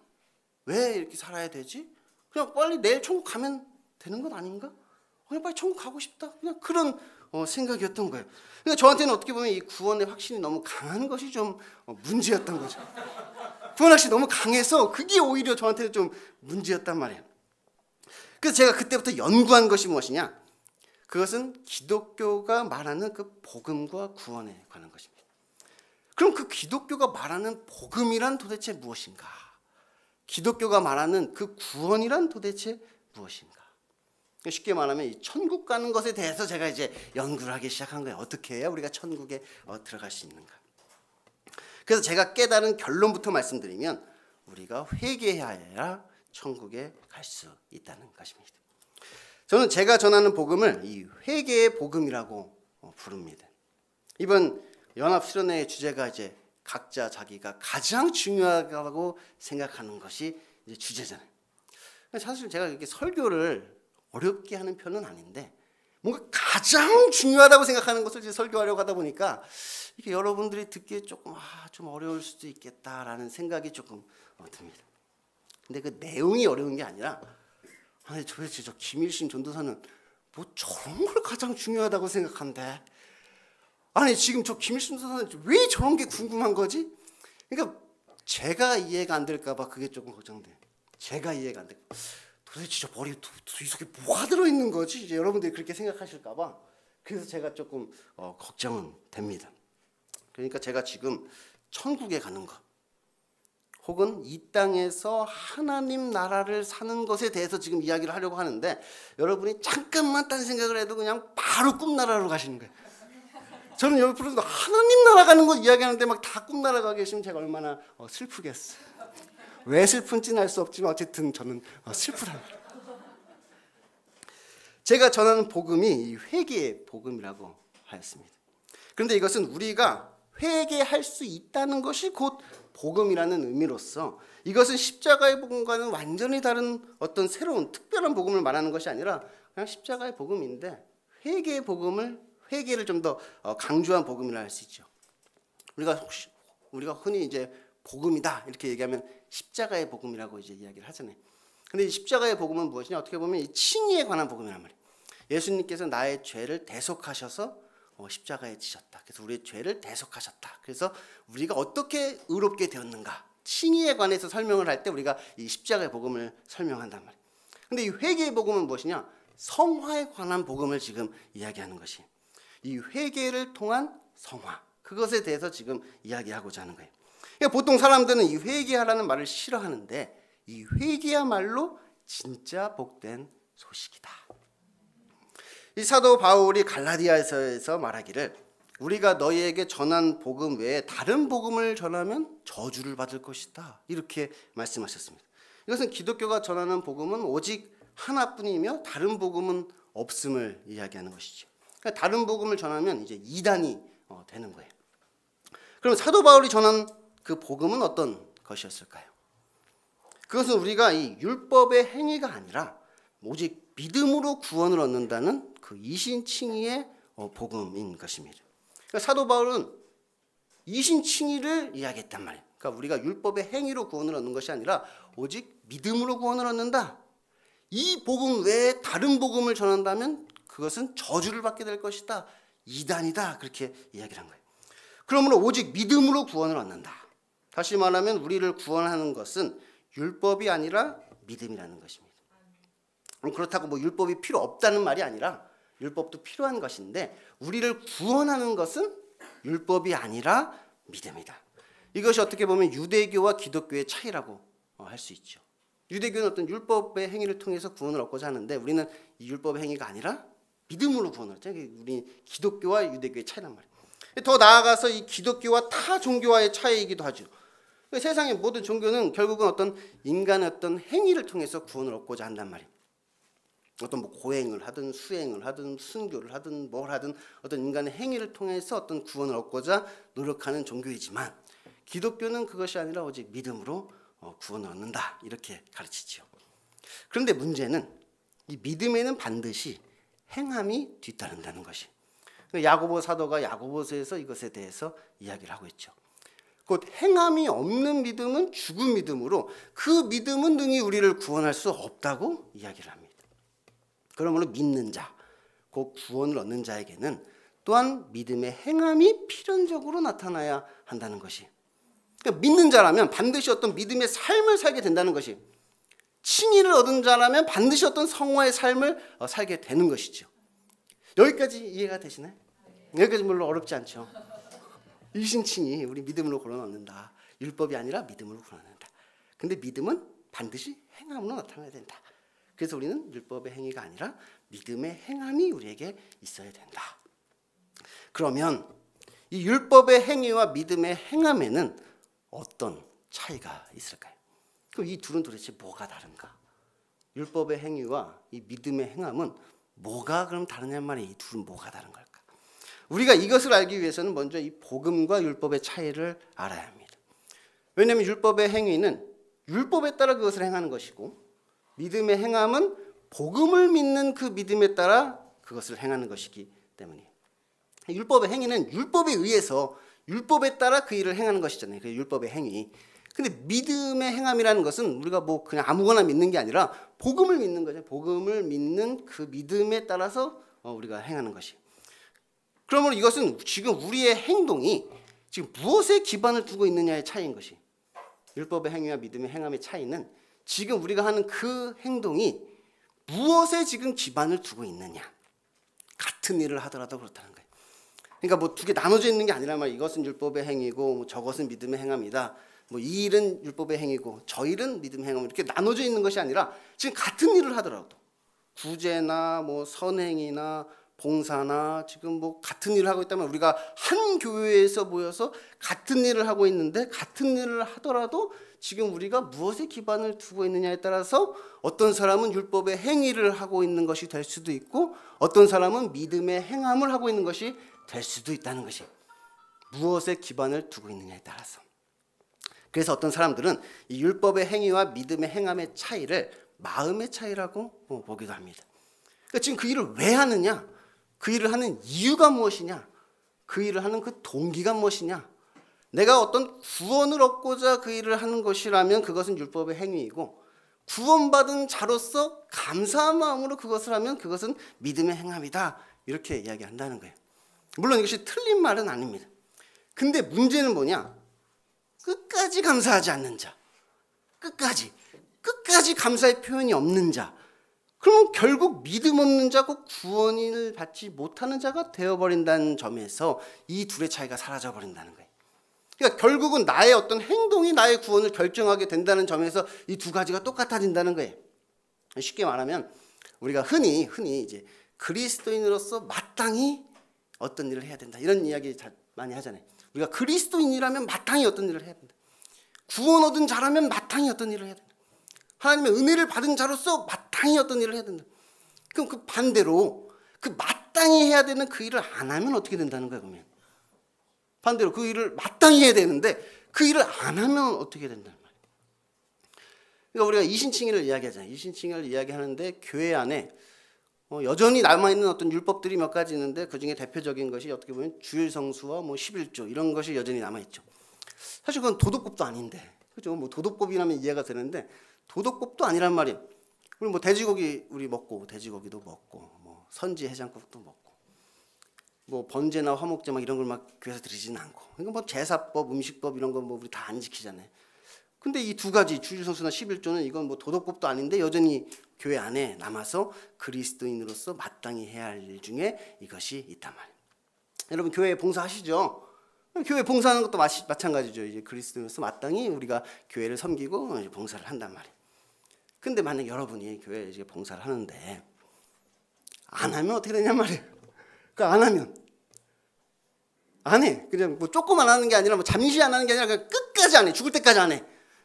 왜 이렇게 살아야 되지? 그냥 빨리 내일 천국 가면 되는 건 아닌가? 그냥 빨리 천국 가고 싶다. 그냥 그런 생각이었던 거예요. 그러니까 저한테는 어떻게 보면 이 구원의 확신이 너무 강한 것이 좀 문제였던 거죠. 구원 확신이 너무 강해서 그게 오히려 저한테는 좀 문제였단 말이에요. 그래서 제가 그때부터 연구한 것이 무엇이냐? 그것은 기독교가 말하는 그 복음과 구원에 관한 것입니다. 그럼 그 기독교가 말하는 복음이란 도대체 무엇인가? 기독교가 말하는 그 구원이란 도대체 무엇인가? 쉽게 말하면 이 천국 가는 것에 대해서 제가 이제 연구를 하기 시작한 거예요. 어떻게 해야 우리가 천국에 들어갈 수 있는가? 그래서 제가 깨달은 결론부터 말씀드리면 우리가 회개해야 해야 천국에 갈 수 있다는 것입니다. 저는 제가 전하는 복음을 이 회개의 복음이라고 부릅니다. 이번 연합수련회의 주제가 이제 각자 자기가 가장 중요하다고 생각하는 것이 이제 주제잖아요. 사실 제가 이렇게 설교를 어렵게 하는 편은 아닌데 뭔가 가장 중요하다고 생각하는 것을 이제 설교하려고 하다 보니까 이게 여러분들이 듣기에 조금 좀 어려울 수도 있겠다라는 생각이 조금 듭니다. 근데 그 내용이 어려운 게 아니라 아니 도대체 저 김일신 전도사는 뭐 저런 걸 가장 중요하다고 생각한대. 아니 지금 저 김일신 전도사는 왜 저런 게 궁금한 거지? 그러니까 제가 이해가 안 될까 봐 그게 조금 걱정돼. 제가 이해가 안 돼. 도대체 저 머리 이 속에 뭐가 들어있는 거지? 이제 여러분들이 그렇게 생각하실까 봐. 그래서 제가 조금 걱정은 됩니다. 그러니까 제가 지금 천국에 가는 것 혹은 이 땅에서 하나님 나라를 사는 것에 대해서 지금 이야기를 하려고 하는데 여러분이 잠깐만 딴 생각을 해도 그냥 바로 꿈나라로 가시는 거예요. 저는 옆으로서 하나님 나라 가는 거 이야기하는데 막 다 꿈나라 가 계시면 제가 얼마나 슬프겠어요. 왜 슬픈지는 알 수 없지만 어쨌든 저는 슬프답니다. 제가 전하는 복음이 이 회개의 복음이라고 하였습니다. 그런데 이것은 우리가 회개할 수 있다는 것이 곧 복음이라는 의미로서 이것은 십자가의 복음과는 완전히 다른 어떤 새로운 특별한 복음을 말하는 것이 아니라 그냥 십자가의 복음인데 회개의 복음을 회개를 좀 더 강조한 복음이라 할 수 있죠. 우리가 흔히 이제 복음이다 이렇게 얘기하면 십자가의 복음이라고 이제 이야기를 하잖아요. 근데 이 십자가의 복음은 무엇이냐? 어떻게 보면 이 칭의에 관한 복음이란 말이에요. 예수님께서 나의 죄를 대속하셔서 십자가에 지셨다. 그래서 우리의 죄를 대속하셨다. 그래서 우리가 어떻게 의롭게 되었는가? 칭의에 관해서 설명을 할 때 우리가 이 십자가의 복음을 설명한단 말이에요. 근데 이 회개의 복음은 무엇이냐? 성화에 관한 복음을 지금 이야기하는 것이. 이 회개를 통한 성화. 그것에 대해서 지금 이야기하고자 하는 거예요. 그러니까 보통 사람들은 이 회개하라는 말을 싫어하는데 이 회개야말로 진짜 복된 소식이다. 이 사도 바울이 갈라디아서에서 말하기를 우리가 너희에게 전한 복음 외에 다른 복음을 전하면 저주를 받을 것이다. 이렇게 말씀하셨습니다. 이것은 기독교가 전하는 복음은 오직 하나뿐이며 다른 복음은 없음을 이야기하는 것이죠. 그러니까 다른 복음을 전하면 이제 이단이 되는 거예요. 그럼 사도 바울이 전한 그 복음은 어떤 것이었을까요? 그것은 우리가 이 율법의 행위가 아니라 오직 믿음으로 구원을 얻는다는 그 이신칭의의 복음인 것입니다. 그러니까 사도 바울은 이신칭의를 이야기했단 말이에요. 그러니까 우리가 율법의 행위로 구원을 얻는 것이 아니라 오직 믿음으로 구원을 얻는다. 이 복음 외에 다른 복음을 전한다면 그것은 저주를 받게 될 것이다. 이단이다. 그렇게 이야기를 한 거예요. 그러므로 오직 믿음으로 구원을 얻는다. 다시 말하면 우리를 구원하는 것은 율법이 아니라 믿음이라는 것입니다. 그렇다고 뭐 율법이 필요 없다는 말이 아니라 율법도 필요한 것인데 우리를 구원하는 것은 율법이 아니라 믿음이다. 이것이 어떻게 보면 유대교와 기독교의 차이라고 할 수 있죠. 유대교는 어떤 율법의 행위를 통해서 구원을 얻고자 하는데 우리는 이 율법의 행위가 아니라 믿음으로 구원을 얻죠. 우리 기독교와 유대교의 차이란 말이에요. 더 나아가서 이 기독교와 타 종교와의 차이이기도 하죠. 세상의 모든 종교는 결국은 어떤 인간의 어떤 행위를 통해서 구원을 얻고자 한단 말이에요. 어떤 뭐 고행을 하든 수행을 하든 순교를 하든 뭘 하든 어떤 인간의 행위를 통해서 어떤 구원을 얻고자 노력하는 종교이지만 기독교는 그것이 아니라 오직 믿음으로 구원을 얻는다 이렇게 가르치죠. 그런데 문제는 이 믿음에는 반드시 행함이 뒤따른다는 것이. 야고보 사도가 야고보서에서 이것에 대해서 이야기를 하고 있죠. 곧 행함이 없는 믿음은 죽은 믿음으로 그 믿음은 능히 우리를 구원할 수 없다고 이야기를 합니다. 그러므로 믿는 자, 곧 구원을 얻는 자에게는 또한 믿음의 행함이 필연적으로 나타나야 한다는 것이. 그러니까 믿는 자라면 반드시 어떤 믿음의 삶을 살게 된다는 것이. 칭의를 얻은 자라면 반드시 어떤 성화의 삶을 살게 되는 것이죠. 여기까지 이해가 되시나요? 여기까지 물론 어렵지 않죠. 일신칭이 우리 믿음으로 걸어넣는다. 율법이 아니라 믿음으로 걸어넣는다. 근데 믿음은 반드시 행함으로 나타나야 된다. 그래서 우리는 율법의 행위가 아니라 믿음의 행함이 우리에게 있어야 된다. 그러면 이 율법의 행위와 믿음의 행함에는 어떤 차이가 있을까요? 그럼 이 둘은 도대체 뭐가 다른가? 율법의 행위와 이 믿음의 행함은 뭐가 그럼 다르냔 말이에요. 이 둘은 뭐가 다른 걸까? 우리가 이것을 알기 위해서는 먼저 이 복음과 율법의 차이를 알아야 합니다. 왜냐하면 율법의 행위는 율법에 따라 그것을 행하는 것이고 믿음의 행함은 복음을 믿는 그 믿음에 따라 그것을 행하는 것이기 때문이에요. 율법의 행위는 율법에 의해서 율법에 따라 그 일을 행하는 것이잖아요. 그 율법의 행위. 근데 믿음의 행함이라는 것은 우리가 뭐 그냥 아무거나 믿는 게 아니라 복음을 믿는 거죠. 복음을 믿는 그 믿음에 따라서 우리가 행하는 것이. 그러면 이것은 지금 우리의 행동이 지금 무엇에 기반을 두고 있느냐의 차이인 것이. 율법의 행위와 믿음의 행함의 차이는 지금 우리가 하는 그 행동이 무엇에 지금 기반을 두고 있느냐. 같은 일을 하더라도 그렇다는 거예요. 그러니까 뭐 두 개 나눠져 있는 게 아니라 말이야. 이것은 율법의 행위고 뭐 저것은 믿음의 행함이다. 뭐 이 일은 율법의 행위고 저 일은 믿음의 행함 이렇게 나눠져 있는 것이 아니라 지금 같은 일을 하더라도 구제나 뭐 선행이나 봉사나 지금 뭐 같은 일을 하고 있다면 우리가 한 교회에서 모여서 같은 일을 하고 있는데 같은 일을 하더라도 지금 우리가 무엇에 기반을 두고 있느냐에 따라서 어떤 사람은 율법의 행위를 하고 있는 것이 될 수도 있고 어떤 사람은 믿음의 행함을 하고 있는 것이 될 수도 있다는 것이. 무엇에 기반을 두고 있느냐에 따라서. 그래서 어떤 사람들은 이 율법의 행위와 믿음의 행함의 차이를 마음의 차이라고 보기도 합니다. 그러니까 지금 그 일을 왜 하느냐? 그 일을 하는 이유가 무엇이냐? 그 일을 하는 그 동기가 무엇이냐? 내가 어떤 구원을 얻고자 그 일을 하는 것이라면 그것은 율법의 행위이고 구원받은 자로서 감사한 마음으로 그것을 하면 그것은 믿음의 행함이다. 이렇게 이야기한다는 거예요. 물론 이것이 틀린 말은 아닙니다. 근데 문제는 뭐냐? 끝까지 감사하지 않는 자, 끝까지 감사의 표현이 없는 자, 그러면 결국 믿음 없는 자고 구원을 받지 못하는 자가 되어버린다는 점에서 이 둘의 차이가 사라져버린다는 거예요. 그러니까 결국은 나의 어떤 행동이 나의 구원을 결정하게 된다는 점에서 이 두 가지가 똑같아진다는 거예요. 쉽게 말하면 우리가 흔히 이제 그리스도인으로서 마땅히 어떤 일을 해야 된다 이런 이야기 많이 하잖아요. 우리가 그리스도인이라면 마땅히 어떤 일을 해야 된다. 구원 얻은 자라면 마땅히 어떤 일을 해야 된다. 하나님의 은혜를 받은 자로서 마땅히 어떤 일을 해야 된다. 그럼 그 반대로 그 마땅히 해야 되는 그 일을 안 하면 어떻게 된다는 거예요? 그러면 반대로 그 일을 마땅히 해야 되는데 그 일을 안 하면 어떻게 된다는 말이에요. 그러니까 우리가 이신칭의를 이야기하잖아요. 이신칭의를 이야기하는데 교회 안에 여전히 남아있는 어떤 율법들이 몇 가지 있는데 그중에 대표적인 것이 어떻게 보면 주일 성수와 뭐 11조 이런 것이 여전히 남아있죠. 사실 그건 도덕법도 아닌데, 그죠? 뭐 도덕법이라면 이해가 되는데 도덕법도 아니란 말이에요. 우리 뭐 돼지고기 우리 먹고 돼지고기도 먹고 뭐 선지 해장국도 먹고 뭐 번제나 화목제 막 이런 걸 막 교회에서 드리지는 않고 이건 뭐 제사법, 음식법 이런 건 뭐 우리 다 안 지키잖아요. 근데 이 두 가지 주일 성수나 11조는 이건 뭐 도덕법도 아닌데 여전히 교회 안에 남아서 그리스도인으로서 마땅히 해야 할 일 중에 이것이 있단 말이에요. 여러분 교회에 봉사하시죠? 교회 봉사하는 것도 마찬가지죠. 이제 그리스도인으로서 마땅히 우리가 교회를 섬기고 이제 봉사를 한단 말이에요. 근데 만약 여러분이 교회에 이제 봉사를 하는데 안 하면 어떻게 되냐 말이에요. 그러니까 안 하면 안 해. 그냥 뭐 조금 안 하는 게 아니라 뭐 잠시 안 하는 게 아니라 그냥 끝까지 안 해. 죽을 때까지 안 해.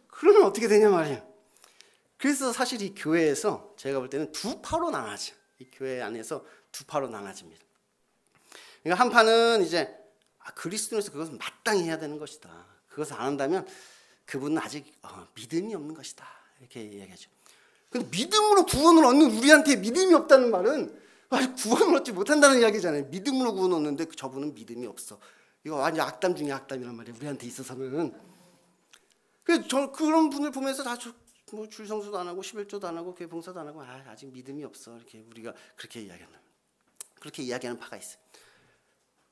그러면 어떻게 되냐 말이에요. 그래서 사실 이 교회에서 제가 볼 때는 두 파로 나눠져. 이 교회 안에서 두 파로 나눠집니다. 그러니까 한 파는 이제 그리스도인으로서 그것은 마땅히 해야 되는 것이다. 그것을 안 한다면 그분은 아직 믿음이 없는 것이다. 이렇게 얘기하죠. 근데 믿음으로 구원을 얻는 우리한테 믿음이 없다는 말은 아직 구원을 얻지 못한다는 이야기잖아요. 믿음으로 구원 얻는데 저분은 믿음이 없어. 이거 완전 악담 중에 악담이란 말이에요. 우리한테 있어서는. 그래서 저 그런 분을 보면서 다 뭐 줄성수도 안 하고 11조도 안 하고 교회 봉사도 안 하고 아직 믿음이 없어. 이렇게 우리가 그렇게 이야기한다. 그렇게 이야기하는 파가 있어요.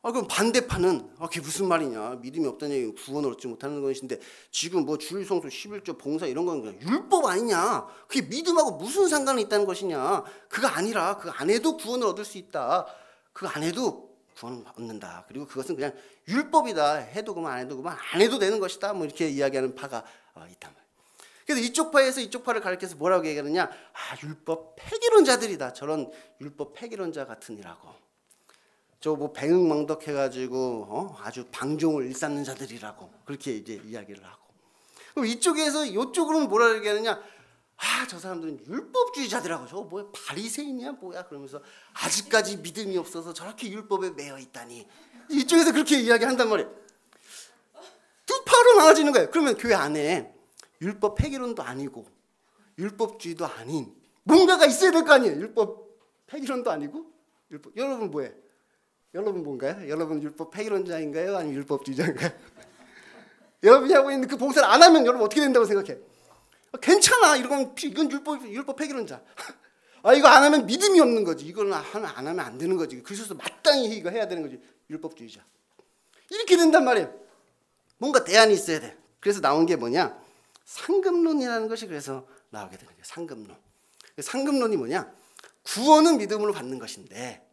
그럼 반대파는 그게 무슨 말이냐, 믿음이 없다는 얘기는 구원을 얻지 못하는 것인데 지금 뭐 주일성수 11조 봉사 이런 건 그냥 율법 아니냐, 그게 믿음하고 무슨 상관이 있다는 것이냐, 그거 아니라 그 안에도 구원을 얻을 수 있다, 그 안에도 구원을 얻는다, 그리고 그것은 그냥 율법이다, 해도 그만 안 해도 그만 안 해도 되는 것이다, 뭐 이렇게 이야기하는 파가 있단 말이에요. 그래서 이쪽 파에서 이쪽 파를 가리켜서 뭐라고 얘기하느냐, 율법 폐기론자들이다, 저런 율법 폐기론자 같으니라고, 저 뭐 배응망덕해가지고 아주 방종을 일삼는 자들이라고 그렇게 이제 이야기를 하고, 그럼 이쪽에서 이쪽으로는 뭐라 얘기하느냐, 저 사람들은 율법주의자들하고 저거 뭐야 바리새인이야 뭐야 그러면서 아직까지 믿음이 없어서 저렇게 율법에 매여 있다니, 이쪽에서 그렇게 이야기한단 말이에요. 두 파로 나눠지는 거예요. 그러면 교회 안에 율법 폐기론도 아니고 율법주의도 아닌 뭔가가 있어야 될 거 아니에요. 율법 폐기론도 아니고 율법. 여러분 뭐예요? 여러분 뭔가요? 여러분 율법 폐기론자인가요? 아니면 율법주의자인가요? 여러분이 하고 있는 그 봉사를 안 하면 여러분 어떻게 된다고 생각해? 괜찮아, 이건 율법 폐기론자. 이거 안 하면 믿음이 없는 거지. 이걸 안 하면 안 되는 거지. 그래서 마땅히 이거 해야 되는 거지. 율법주의자. 이렇게 된단 말이에요. 뭔가 대안이 있어야 돼. 그래서 나온 게 뭐냐? 상급론이라는 것이 그래서 나오게 되는 거예요. 상급론. 상급론이 뭐냐? 구원은 믿음으로 받는 것인데,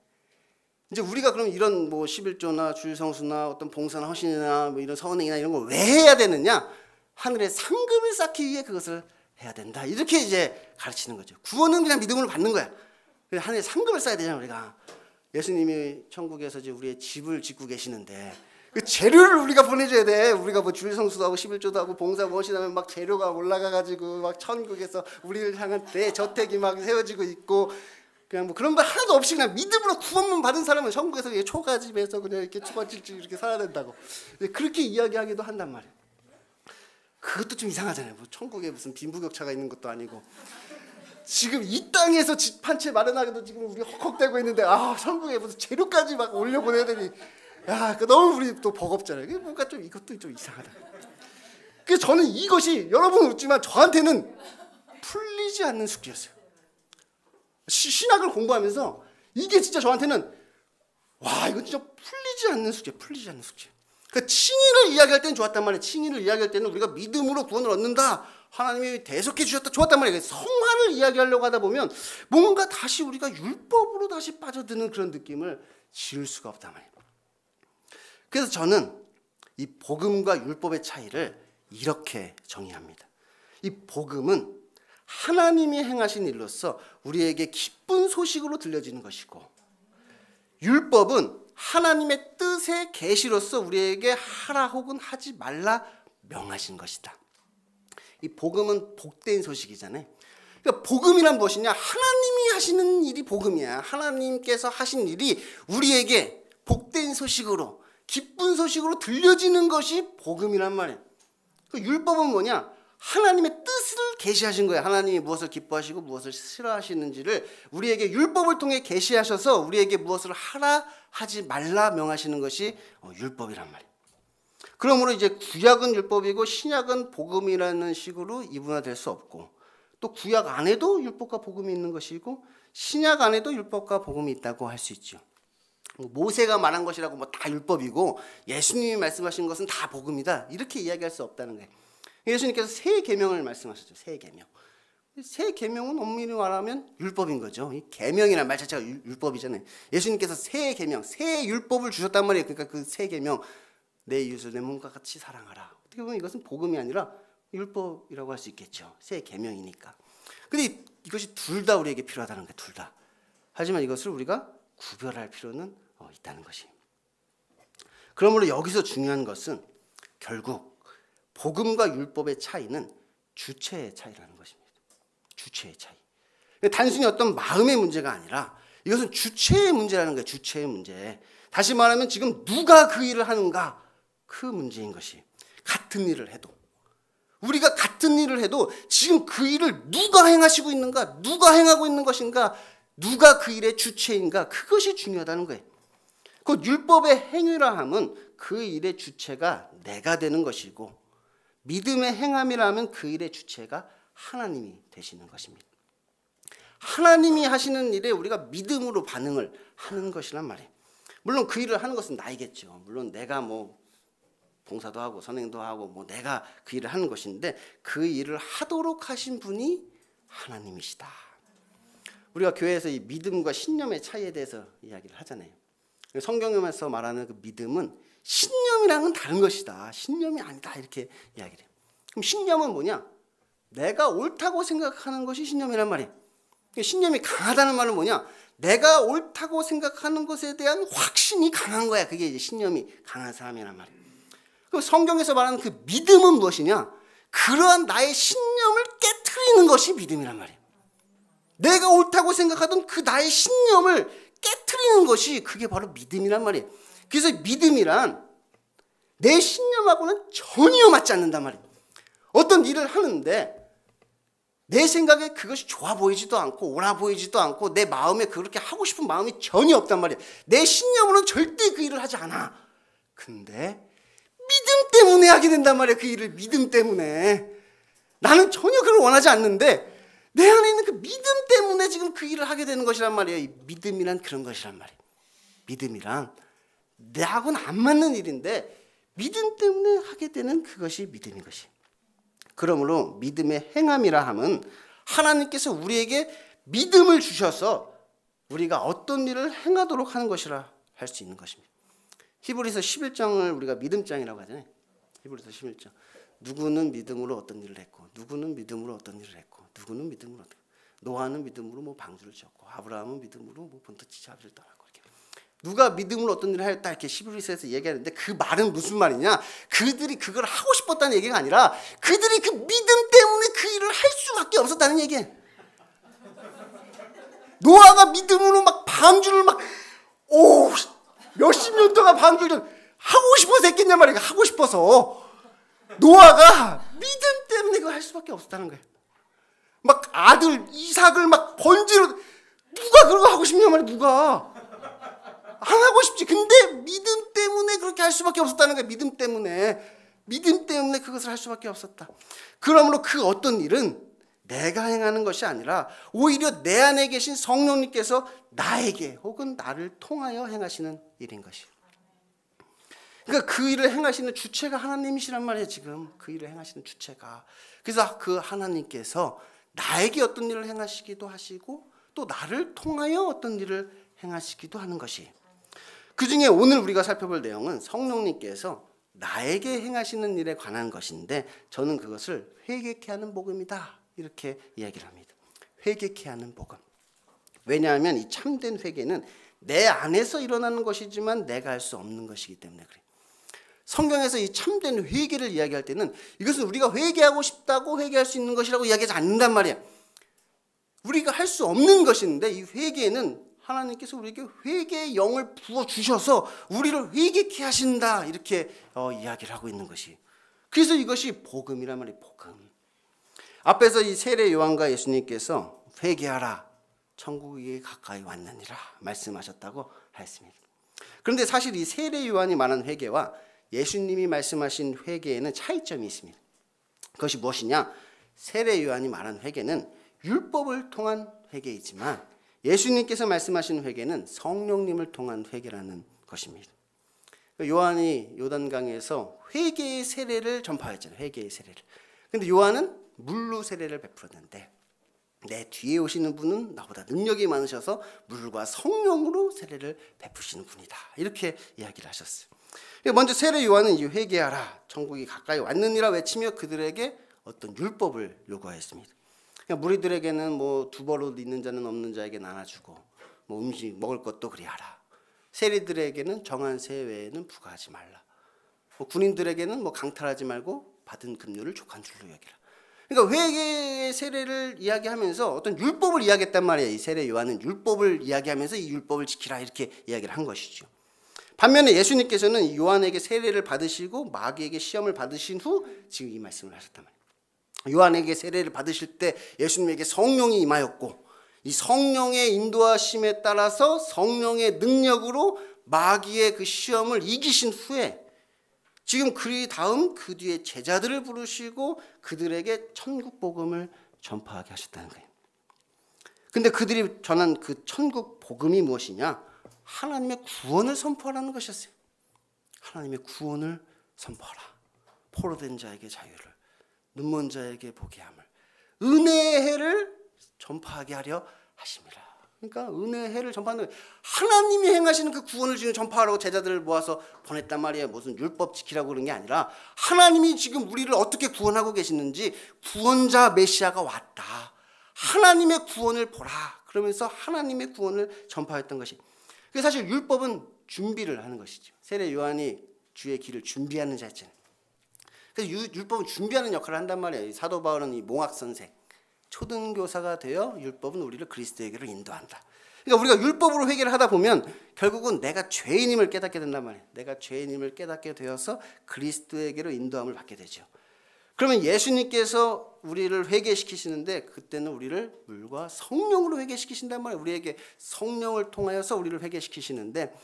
이제 우리가 그럼 이런 뭐 11조나 주일성수나 어떤 봉사나 헌신이나 뭐 이런 서은행이나 이런 걸 왜 해야 되느냐? 하늘에 상급을 쌓기 위해 그것을 해야 된다, 이렇게 이제 가르치는 거죠. 구원은 그냥 믿음으로 받는 거야. 하늘에 상급을 쌓아야 되잖아. 우리가 예수님이 천국에서 이제 우리의 집을 짓고 계시는데 그 재료를 우리가 보내줘야 돼. 우리가 뭐 주일성수도 하고 11조도 하고 봉사하고 헌신하면 막 재료가 올라가가지고 막 천국에서 우리를 향한 대저택이 막 세워지고 있고, 그냥 뭐 그런 거 하나도 없이 그냥 믿음으로 구원만 받은 사람은 천국에서 초가집에서 그냥 이렇게 초가집집 이렇게 살아야 된다고 그렇게 이야기하기도 한단 말이에요. 그것도 좀 이상하잖아요. 뭐 천국에 무슨 빈부격차가 있는 것도 아니고, 지금 이 땅에서 집 한 채 마련하기도 지금 우리 헉헉대고 있는데 천국에 무슨 재료까지 막 올려보내야 되니, 너무 우리 또 버겁잖아요. 뭔가 좀 이것도 좀 이상하다. 그래서 저는 이것이, 여러분은 웃지만 저한테는 풀리지 않는 숙제였어요. 신학을 공부하면서 이게 진짜 저한테는 이거 진짜 풀리지 않는 숙제. 그러니까 칭의를 이야기할 때는 좋았단 말이에요. 칭의를 이야기할 때는 우리가 믿음으로 구원을 얻는다, 하나님이 대속해 주셨다, 좋았단 말이에요. 성화를 이야기하려고 하다 보면 뭔가 다시 우리가 율법으로 다시 빠져드는 그런 느낌을 지을 수가 없단 말이에요. 그래서 저는 이 복음과 율법의 차이를 이렇게 정의합니다. 이 복음은 하나님이 행하신 일로서 우리에게 기쁜 소식으로 들려지는 것이고, 율법은 하나님의 뜻의 계시로서 우리에게 하라 혹은 하지 말라 명하신 것이다. 이 복음은 복된 소식이잖아요. 그러니까 복음이란 무엇이냐? 하나님이 하시는 일이 복음이야. 하나님께서 하신 일이 우리에게 복된 소식으로, 기쁜 소식으로 들려지는 것이 복음이란 말이에요. 그 율법은 뭐냐? 하나님의 뜻을 계시하신 거예요. 하나님이 무엇을 기뻐하시고 무엇을 싫어하시는지를 우리에게 율법을 통해 계시하셔서 우리에게 무엇을 하라 하지 말라 명하시는 것이 율법이란 말이에요. 그러므로 이제 구약은 율법이고 신약은 복음이라는 식으로 이분화될 수 없고, 또 구약 안에도 율법과 복음이 있는 것이고 신약 안에도 율법과 복음이 있다고 할 수 있죠. 모세가 말한 것이라고 뭐 다 율법이고 예수님이 말씀하신 것은 다 복음이다, 이렇게 이야기할 수 없다는 거예요. 예수님께서 세 계명을 말씀하셨죠. 세 계명. 세 계명은 엄밀히 말하면 율법인 거죠. 이 계명이라는 말 자체가 율법이잖아요. 예수님께서 세 계명, 세 율법을 주셨단 말이에요. 그러니까 그 세 계명, 내 이웃을 내 몸과 같이 사랑하라. 어떻게 보면 이것은 복음이 아니라 율법이라고 할 수 있겠죠. 세 계명이니까. 근데 이것이 둘 다 우리에게 필요하다는 거예요. 둘 다. 하지만 이것을 우리가 구별할 필요는 있다는 것이. 그러므로 여기서 중요한 것은 결국 복음과 율법의 차이는 주체의 차이라는 것입니다. 주체의 차이. 단순히 어떤 마음의 문제가 아니라 이것은 주체의 문제라는 거예요. 주체의 문제. 다시 말하면 지금 누가 그 일을 하는가, 그 문제인 것이. 같은 일을 해도, 우리가 같은 일을 해도 지금 그 일을 누가 행하시고 있는가, 누가 행하고 있는 것인가, 누가 그 일의 주체인가, 그것이 중요하다는 거예요. 그 율법의 행위라 함은 그 일의 주체가 내가 되는 것이고, 믿음의 행함이라면 그 일의 주체가 하나님이 되시는 것입니다. 하나님이 하시는 일에 우리가 믿음으로 반응을 하는 것이란 말이에요. 물론 그 일을 하는 것은 나이겠죠. 물론 내가 뭐 봉사도 하고 선행도 하고 뭐 내가 그 일을 하는 것인데 그 일을 하도록 하신 분이 하나님이시다. 우리가 교회에서 이 믿음과 신념의 차이에 대해서 이야기를 하잖아요. 성경에서 말하는 그 믿음은 신념이랑은 다른 것이다. 신념이 아니다 이렇게 이야기를 해요. 그럼 신념은 뭐냐? 내가 옳다고 생각하는 것이 신념이란 말이에요. 신념이 강하다는 말은 뭐냐? 내가 옳다고 생각하는 것에 대한 확신이 강한 거야. 그게 이제 신념이 강한 사람이란 말이에요. 그럼 성경에서 말하는 그 믿음은 무엇이냐? 그러한 나의 신념을 깨트리는 것이 믿음이란 말이에요. 내가 옳다고 생각하던 그 나의 신념을 깨트리는 것이 그게 바로 믿음이란 말이에요. 그래서 믿음이란 내 신념하고는 전혀 맞지 않는단 말이에요. 어떤 일을 하는데 내 생각에 그것이 좋아 보이지도 않고 옳아 보이지도 않고 내 마음에 그렇게 하고 싶은 마음이 전혀 없단 말이에요. 내 신념으로는 절대 그 일을 하지 않아. 근데 믿음 때문에 하게 된단 말이에요. 그 일을 믿음 때문에. 나는 전혀 그걸 원하지 않는데 내 안에 있는 그 믿음 때문에 지금 그 일을 하게 되는 것이란 말이에요. 이 믿음이란 그런 것이란 말이에요. 믿음이란 나하고는 안 맞는 일인데 믿음 때문에 하게 되는 그것이 믿음인 것이. 그러므로 믿음의 행함이라 함은 하나님께서 우리에게 믿음을 주셔서 우리가 어떤 일을 행하도록 하는 것이라 할 수 있는 것입니다. 히브리서 11장을 우리가 믿음장이라고 하잖아요. 히브리서 11장. 누구는 믿음으로 어떤 일을 했고 누구는 믿음으로 어떤 일을 했고 누구는 믿음으로 어떤 노아는 믿음으로 뭐 방주를 지었고 아브라함은 믿음으로 뭐 본토지 아비를 떠나고 이렇게 누가 믿음으로 어떤 일을 했다 이렇게 히브리서에서 얘기하는데 그 말은 무슨 말이냐? 그들이 그걸 하고 싶었다는 얘기가 아니라 그들이 그 믿음 때문에 그 일을 할 수밖에 없었다는 얘기예요. 노아가 믿음으로 막 방주를 막 몇십 년 동안 방주를 하고 싶어서 했겠냐 말이야. 하고 싶어서 노아가 믿음 때문에 그걸 할 수밖에 없었다는 거예요. 막 아들 이삭을 막 번지로 누가 그런 거 하고 싶냐 말이야. 누가 안 하고 싶지. 근데 믿음 때문에 그렇게 할 수밖에 없었다는 거예요. 믿음 때문에 그것을 할 수밖에 없었다. 그러므로 그 어떤 일은 내가 행하는 것이 아니라 오히려 내 안에 계신 성령님께서 나에게 혹은 나를 통하여 행하시는 일인 것이에요. 그러니까 그 일을 행하시는 주체가 하나님이시란 말이에요. 지금 그 일을 행하시는 주체가. 그래서 그 하나님께서 나에게 어떤 일을 행하시기도 하시고 또 나를 통하여 어떤 일을 행하시기도 하는 것이. 그중에 오늘 우리가 살펴볼 내용은 성령님께서 나에게 행하시는 일에 관한 것인데 저는 그것을 회개케 하는 복음이다 이렇게 이야기를 합니다. 회개케 하는 복음. 왜냐하면 이 참된 회개는 내 안에서 일어나는 것이지만 내가 할 수 없는 것이기 때문에 그래요. 성경에서 이 참된 회개를 이야기할 때는 이것은 우리가 회개하고 싶다고 회개할 수 있는 것이라고 이야기하지 않는단 말이에요. 우리가 할 수 없는 것인데 이 회개는 하나님께서 우리에게 회개의 영을 부어주셔서 우리를 회개케 하신다 이렇게 이야기를 하고 있는 것이. 그래서 이것이 복음이란 말이에요. 복음. 앞에서 이 세례 요한과 예수님께서 회개하라 천국이 가까이 왔느니라 말씀하셨다고 했습니다. 그런데 사실 이 세례 요한이 말한 회개와 예수님이 말씀하신 회개에는 차이점이 있습니다. 그것이 무엇이냐? 세례 요한이 말한 회개는 율법을 통한 회개이지만 예수님께서 말씀하신 회개는 성령님을 통한 회개라는 것입니다. 요한이 요단강에서 회개의 세례를 전파했잖아요. 회개의 세례를. 근데 요한은 물로 세례를 베풀었는데 내 뒤에 오시는 분은 나보다 능력이 많으셔서 물과 성령으로 세례를 베푸시는 분이다. 이렇게 이야기를 하셨어요. 먼저 세례 요한은 이 회개하라 천국이 가까이 왔느니라 외치며 그들에게 어떤 율법을 요구하였습니다. 무리들에게는 뭐 두벌옷 있는 자는 없는 자에게 나눠주고 뭐 음식 먹을 것도 그리하라. 세리들에게는 정한 세 외에는 부과하지 말라. 뭐 군인들에게는 뭐 강탈하지 말고 받은 급료를 족한 줄로 여기라. 그러니까 회개의 세례를 이야기하면서 어떤 율법을 이야기했단 말이에요. 이 세례 요한은 율법을 이야기하면서 이 율법을 지키라 이렇게 이야기를 한 것이죠. 반면에 예수님께서는 요한에게 세례를 받으시고 마귀에게 시험을 받으신 후 지금 이 말씀을 하셨단 말이에요. 요한에게 세례를 받으실 때 예수님에게 성령이 임하였고 이 성령의 인도하심에 따라서 성령의 능력으로 마귀의 그 시험을 이기신 후에 지금 그 다음 그 뒤에 제자들을 부르시고 그들에게 천국 복음을 전파하게 하셨다는 거예요. 근데 그들이 전한 그 천국 복음이 무엇이냐? 하나님의 구원을 선포하라는 것이었어요. 하나님의 구원을 선포하라. 포로된 자에게 자유를, 눈먼 자에게 보게 함을, 은혜의 해를 전파하게 하려 하심이라. 그러니까 은혜의 해를 전파하는 거예요. 하나님이 행하시는 그 구원을 지금 전파하라고 제자들을 모아서 보냈단 말이에요. 무슨 율법 지키라고 그런 게 아니라 하나님이 지금 우리를 어떻게 구원하고 계시는지, 구원자 메시아가 왔다, 하나님의 구원을 보라, 그러면서 하나님의 구원을 전파했던 것이. 그래서 사실 율법은 준비를 하는 것이죠. 세례 요한이 주의 길을 준비하는 자였잖아요. 그래서 율법은 준비하는 역할을 한단 말이에요. 사도 바울은 이 몽학 선생, 초등교사가 되어 율법은 우리를 그리스도에게로 인도한다. 그러니까 우리가 율법으로 회개를 하다 보면 결국은 내가 죄인임을 깨닫게 된단 말이에요. 내가 죄인임을 깨닫게 되어서 그리스도에게로 인도함을 받게 되죠. 그러면 예수님께서 우리를 회개시키시는데 그때는 우리를 물과 성령으로 회개시키신단 말이에요. 우리에게 성령을 통하여서 우리를 회개시키시는데,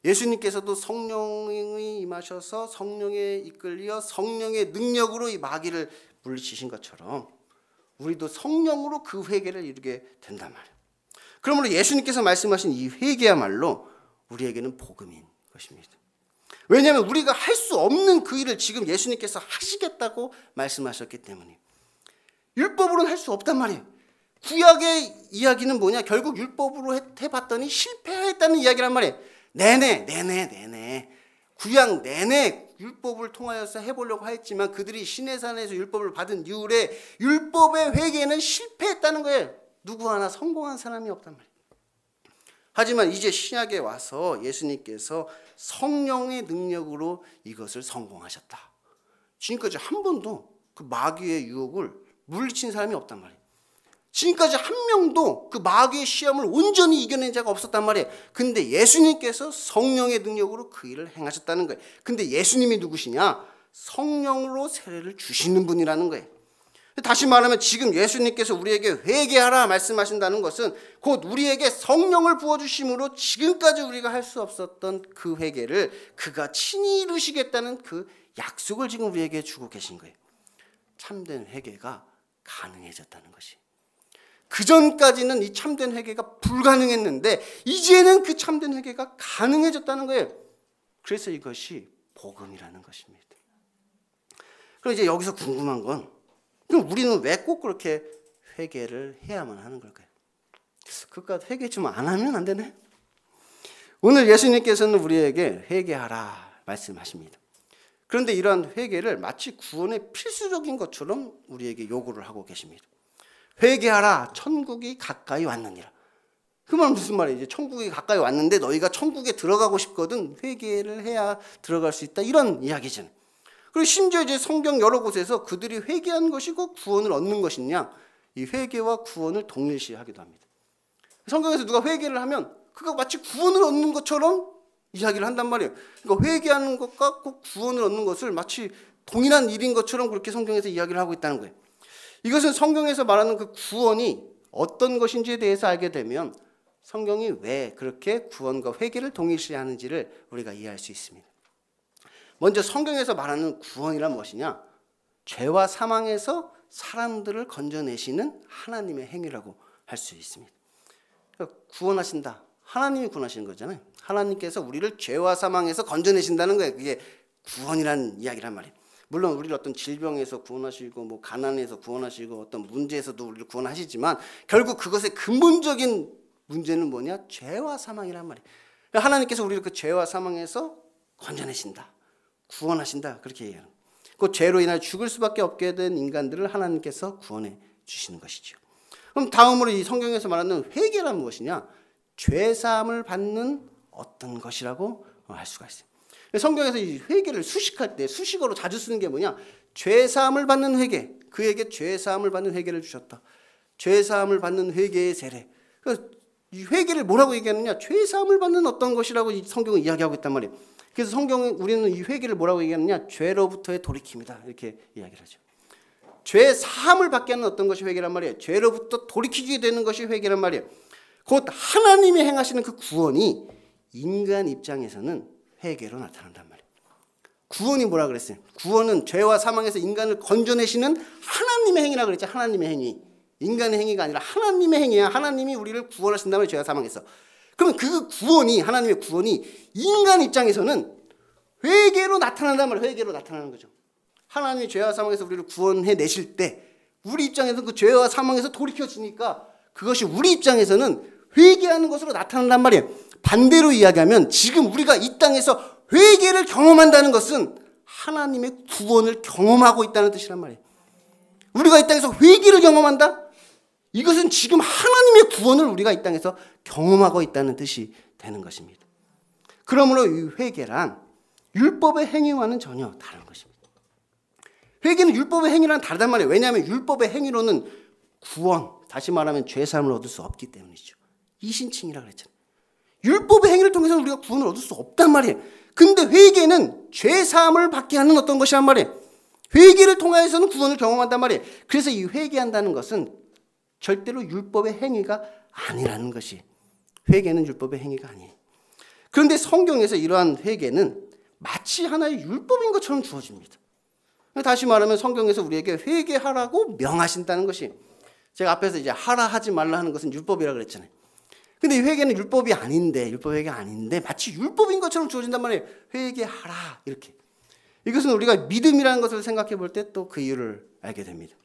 예수님께서도 성령이 임하셔서 성령에 이끌려 성령의 능력으로 이 마귀를 물리치신 것처럼 우리도 성령으로 그 회개를 이루게 된단 말이에요. 그러므로 예수님께서 말씀하신 이 회개야말로 우리에게는 복음인 것입니다. 왜냐하면 우리가 할 수 없는 그 일을 지금 예수님께서 하시겠다고 말씀하셨기 때문에. 율법으로는 할 수 없단 말이에요. 구약의 이야기는 뭐냐? 결국 율법으로 해봤더니 실패했다는 이야기란 말이에요. 내내 구약 내내 율법을 통하여서 해보려고 했지만 그들이 시내산에서 율법을 받은 이후에 율법의 회개는 실패했다는 거예요. 누구 하나 성공한 사람이 없단 말이에요. 하지만 이제 신약에 와서 예수님께서 성령의 능력으로 이것을 성공하셨다. 지금까지 한 번도 그 마귀의 유혹을 물리친 사람이 없단 말이에요. 지금까지 한 명도 그 마귀의 시험을 온전히 이겨낸 자가 없었단 말이에요. 근데 예수님께서 성령의 능력으로 그 일을 행하셨다는 거예요. 근데 예수님이 누구시냐? 성령으로 세례를 주시는 분이라는 거예요. 다시 말하면 지금 예수님께서 우리에게 회개하라 말씀하신다는 것은 곧 우리에게 성령을 부어주심으로 지금까지 우리가 할 수 없었던 그 회개를 그가 친히 이루시겠다는 그 약속을 지금 우리에게 주고 계신 거예요. 참된 회개가 가능해졌다는 것이. 그전까지는 이 참된 회개가 불가능했는데 이제는 그 참된 회개가 가능해졌다는 거예요. 그래서 이것이 복음이라는 것입니다. 그럼 이제 여기서 궁금한 건, 그럼 우리는 왜 꼭 그렇게 회개를 해야만 하는 걸까요? 그깟 회개 좀 안 하면 안 되네? 오늘 예수님께서는 우리에게 회개하라 말씀하십니다. 그런데 이러한 회개를 마치 구원의 필수적인 것처럼 우리에게 요구를 하고 계십니다. 회개하라, 천국이 가까이 왔느니라. 그 말은 무슨 말이에요? 천국이 가까이 왔는데 너희가 천국에 들어가고 싶거든 회개를 해야 들어갈 수 있다, 이런 이야기잖아요. 그리고 심지어 이제 성경 여러 곳에서 그들이 회개한 것이 곧 구원을 얻는 것이냐, 이 회개와 구원을 동일시하기도 합니다. 성경에서 누가 회개를 하면 그가 마치 구원을 얻는 것처럼 이야기를 한단 말이에요. 그러니까 회개하는 것과 꼭 구원을 얻는 것을 마치 동일한 일인 것처럼 그렇게 성경에서 이야기를 하고 있다는 거예요. 이것은 성경에서 말하는 그 구원이 어떤 것인지에 대해서 알게 되면 성경이 왜 그렇게 구원과 회개를 동일시하는지를 우리가 이해할 수 있습니다. 먼저 성경에서 말하는 구원이란 무엇이냐? 죄와 사망에서 사람들을 건져내시는 하나님의 행위라고 할 수 있습니다. 그러니까 구원하신다, 하나님이 구원하시는 거잖아요. 하나님께서 우리를 죄와 사망에서 건져내신다는 거예요. 그게 구원이라는 이야기란 말이에요. 물론 우리를 어떤 질병에서 구원하시고 뭐 가난에서 구원하시고 어떤 문제에서도 우리를 구원하시지만 결국 그것의 근본적인 문제는 뭐냐? 죄와 사망이란 말이에요. 그러니까 하나님께서 우리를 그 죄와 사망에서 건져내신다, 구원하신다, 그렇게 얘기해요. 그 죄로 인하여 죽을 수밖에 없게 된 인간들을 하나님께서 구원해 주시는 것이죠. 그럼 다음으로 이 성경에서 말하는 회개란 무엇이냐? 죄사함을 받는 어떤 것이라고 할 수가 있어요. 성경에서 이 회개를 수식할 때 수식어로 자주 쓰는 게 뭐냐? 죄사함을 받는 회개, 그에게 죄사함을 받는 회개를 주셨다. 죄사함을 받는 회개의 세례. 그래서 이 회개를 뭐라고 얘기하느냐? 죄사함을 받는 어떤 것이라고 이 성경은 이야기하고 있단 말이에요. 그래서 성경은 우리는 이 회개를 뭐라고 얘기하느냐? 죄로부터의 돌이킴이다, 이렇게 이야기를 하죠. 죄 사함을 받게 하는 어떤 것이 회개란 말이에요. 죄로부터 돌이키게 되는 것이 회개란 말이에요. 곧 하나님이 행하시는 그 구원이 인간 입장에서는 회개로 나타난단 말이에요. 구원이 뭐라 그랬어요? 구원은 죄와 사망에서 인간을 건져내시는 하나님의 행위라고 그랬죠. 하나님의 행위. 인간의 행위가 아니라 하나님의 행위야. 하나님이 우리를 구원하신다면 죄와 사망에서. 그러면 그 구원이, 하나님의 구원이 인간 입장에서는 회개로 나타난단 말이에요. 회개로 나타나는 거죠. 하나님이 죄와 사망에서 우리를 구원해 내실 때 우리 입장에서는 그 죄와 사망에서 돌이켜지니까 그것이 우리 입장에서는 회개하는 것으로 나타난단 말이에요. 반대로 이야기하면 지금 우리가 이 땅에서 회개를 경험한다는 것은 하나님의 구원을 경험하고 있다는 뜻이란 말이에요. 우리가 이 땅에서 회개를 경험한다? 이것은 지금 하나님의 구원을 우리가 이 땅에서 경험하고 있다는 뜻이 되는 것입니다. 그러므로 이 회개란 율법의 행위와는 전혀 다른 것입니다. 회개는 율법의 행위랑 다르단 말이에요. 왜냐하면 율법의 행위로는 구원, 다시 말하면 죄사함을 얻을 수 없기 때문이죠. 이신칭이라고 그랬잖아요. 율법의 행위를 통해서는 우리가 구원을 얻을 수 없단 말이에요. 근데 회개는 죄사함을 받게 하는 어떤 것이란 말이에요. 회개를 통해서는 구원을 경험한단 말이에요. 그래서 이 회개한다는 것은 절대로 율법의 행위가 아니라는 것이, 회개는 율법의 행위가 아니에요. 그런데 성경에서 이러한 회개는 마치 하나의 율법인 것처럼 주어집니다. 다시 말하면 성경에서 우리에게 회개하라고 명하신다는 것이, 제가 앞에서 이제 하라 하지 말라 하는 것은 율법이라고 그랬잖아요. 근데 이 회개는 율법이 아닌데, 율법 회개가 아닌데 마치 율법인 것처럼 주어진단 말이에요. 회개하라 이렇게. 이것은 우리가 믿음이라는 것을 생각해 볼 때 또 그 이유를 알게 됩니다.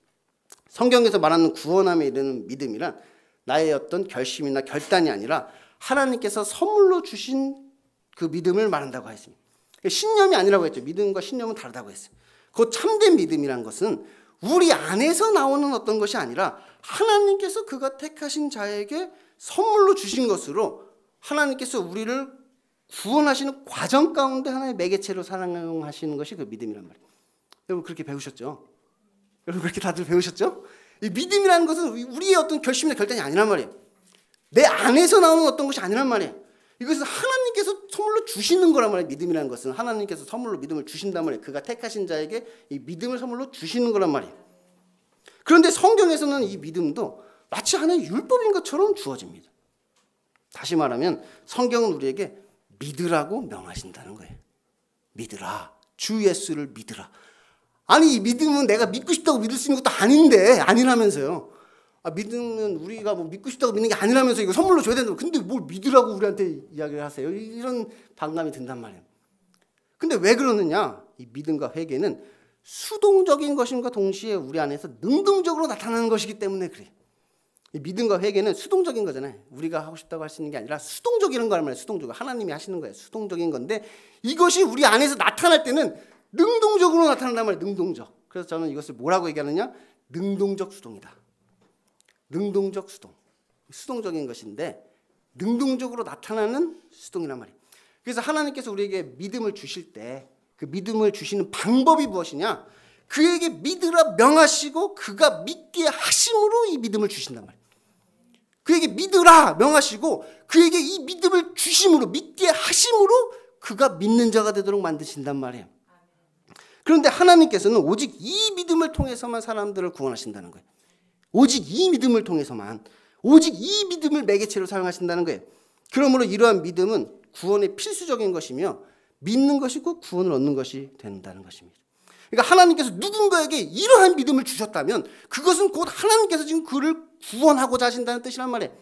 성경에서 말하는 구원함에 이르는 믿음이란 나의 어떤 결심이나 결단이 아니라 하나님께서 선물로 주신 그 믿음을 말한다고 했습니다. 신념이 아니라고 했죠. 믿음과 신념은 다르다고 했어요. 그 참된 믿음이란 것은 우리 안에서 나오는 어떤 것이 아니라 하나님께서 그가 택하신 자에게 선물로 주신 것으로 하나님께서 우리를 구원하시는 과정 가운데 하나의 매개체로 사용하시는 것이 그 믿음이란 말이에요. 여러분 그렇게 배우셨죠? 여러분 그렇게 다들 배우셨죠? 이 믿음이라는 것은 우리의 어떤 결심이나 결단이 아니란 말이에요. 내 안에서 나오는 어떤 것이 아니란 말이에요. 이것은 하나님께서 선물로 주시는 거란 말이에요. 믿음이라는 것은 하나님께서 선물로 믿음을 주신단 말이에요. 그가 택하신 자에게 이 믿음을 선물로 주시는 거란 말이에요. 그런데 성경에서는 이 믿음도 마치 하나의 율법인 것처럼 주어집니다. 다시 말하면 성경은 우리에게 믿으라고 명하신다는 거예요. 믿으라. 주 예수를 믿으라. 아니 이 믿음은 내가 믿고 싶다고 믿을 수 있는 것도 아닌데 아니라면서요. 믿음은 우리가 뭐 믿고 싶다고 믿는 게 아니라면서 이거 선물로 줘야 된다고. 근데 뭘 믿으라고 우리한테 이야기를 하세요. 이런 반감이 든단 말이에요. 근데 왜 그러느냐. 이 믿음과 회개는 수동적인 것임과 동시에 우리 안에서 능동적으로 나타나는 것이기 때문에 그래요. 이 믿음과 회개는 수동적인 거잖아요. 우리가 하고 싶다고 할 수 있는 게 아니라 수동적인 거란 말이에요. 수동적으로 하나님이 하시는 거예요. 수동적인 건데 이것이 우리 안에서 나타날 때는 능동적으로 나타난단 말이에요. 능동적. 그래서 저는 이것을 뭐라고 얘기하느냐. 능동적 수동이다. 능동적 수동. 수동적인 것인데 능동적으로 나타나는 수동이란 말이에요. 그래서 하나님께서 우리에게 믿음을 주실 때 그 믿음을 주시는 방법이 무엇이냐. 그에게 믿으라 명하시고 그가 믿게 하심으로 이 믿음을 주신단 말이에요. 그에게 믿으라 명하시고 그에게 이 믿음을 주심으로 믿게 하심으로 그가 믿는 자가 되도록 만드신단 말이에요. 그런데 하나님께서는 오직 이 믿음을 통해서만 사람들을 구원하신다는 거예요. 오직 이 믿음을 통해서만, 오직 이 믿음을 매개체로 사용하신다는 거예요. 그러므로 이러한 믿음은 구원의 필수적인 것이며 믿는 것이고 구원을 얻는 것이 된다는 것입니다. 그러니까 하나님께서 누군가에게 이러한 믿음을 주셨다면 그것은 곧 하나님께서 지금 그를 구원하고자 하신다는 뜻이란 말이에요.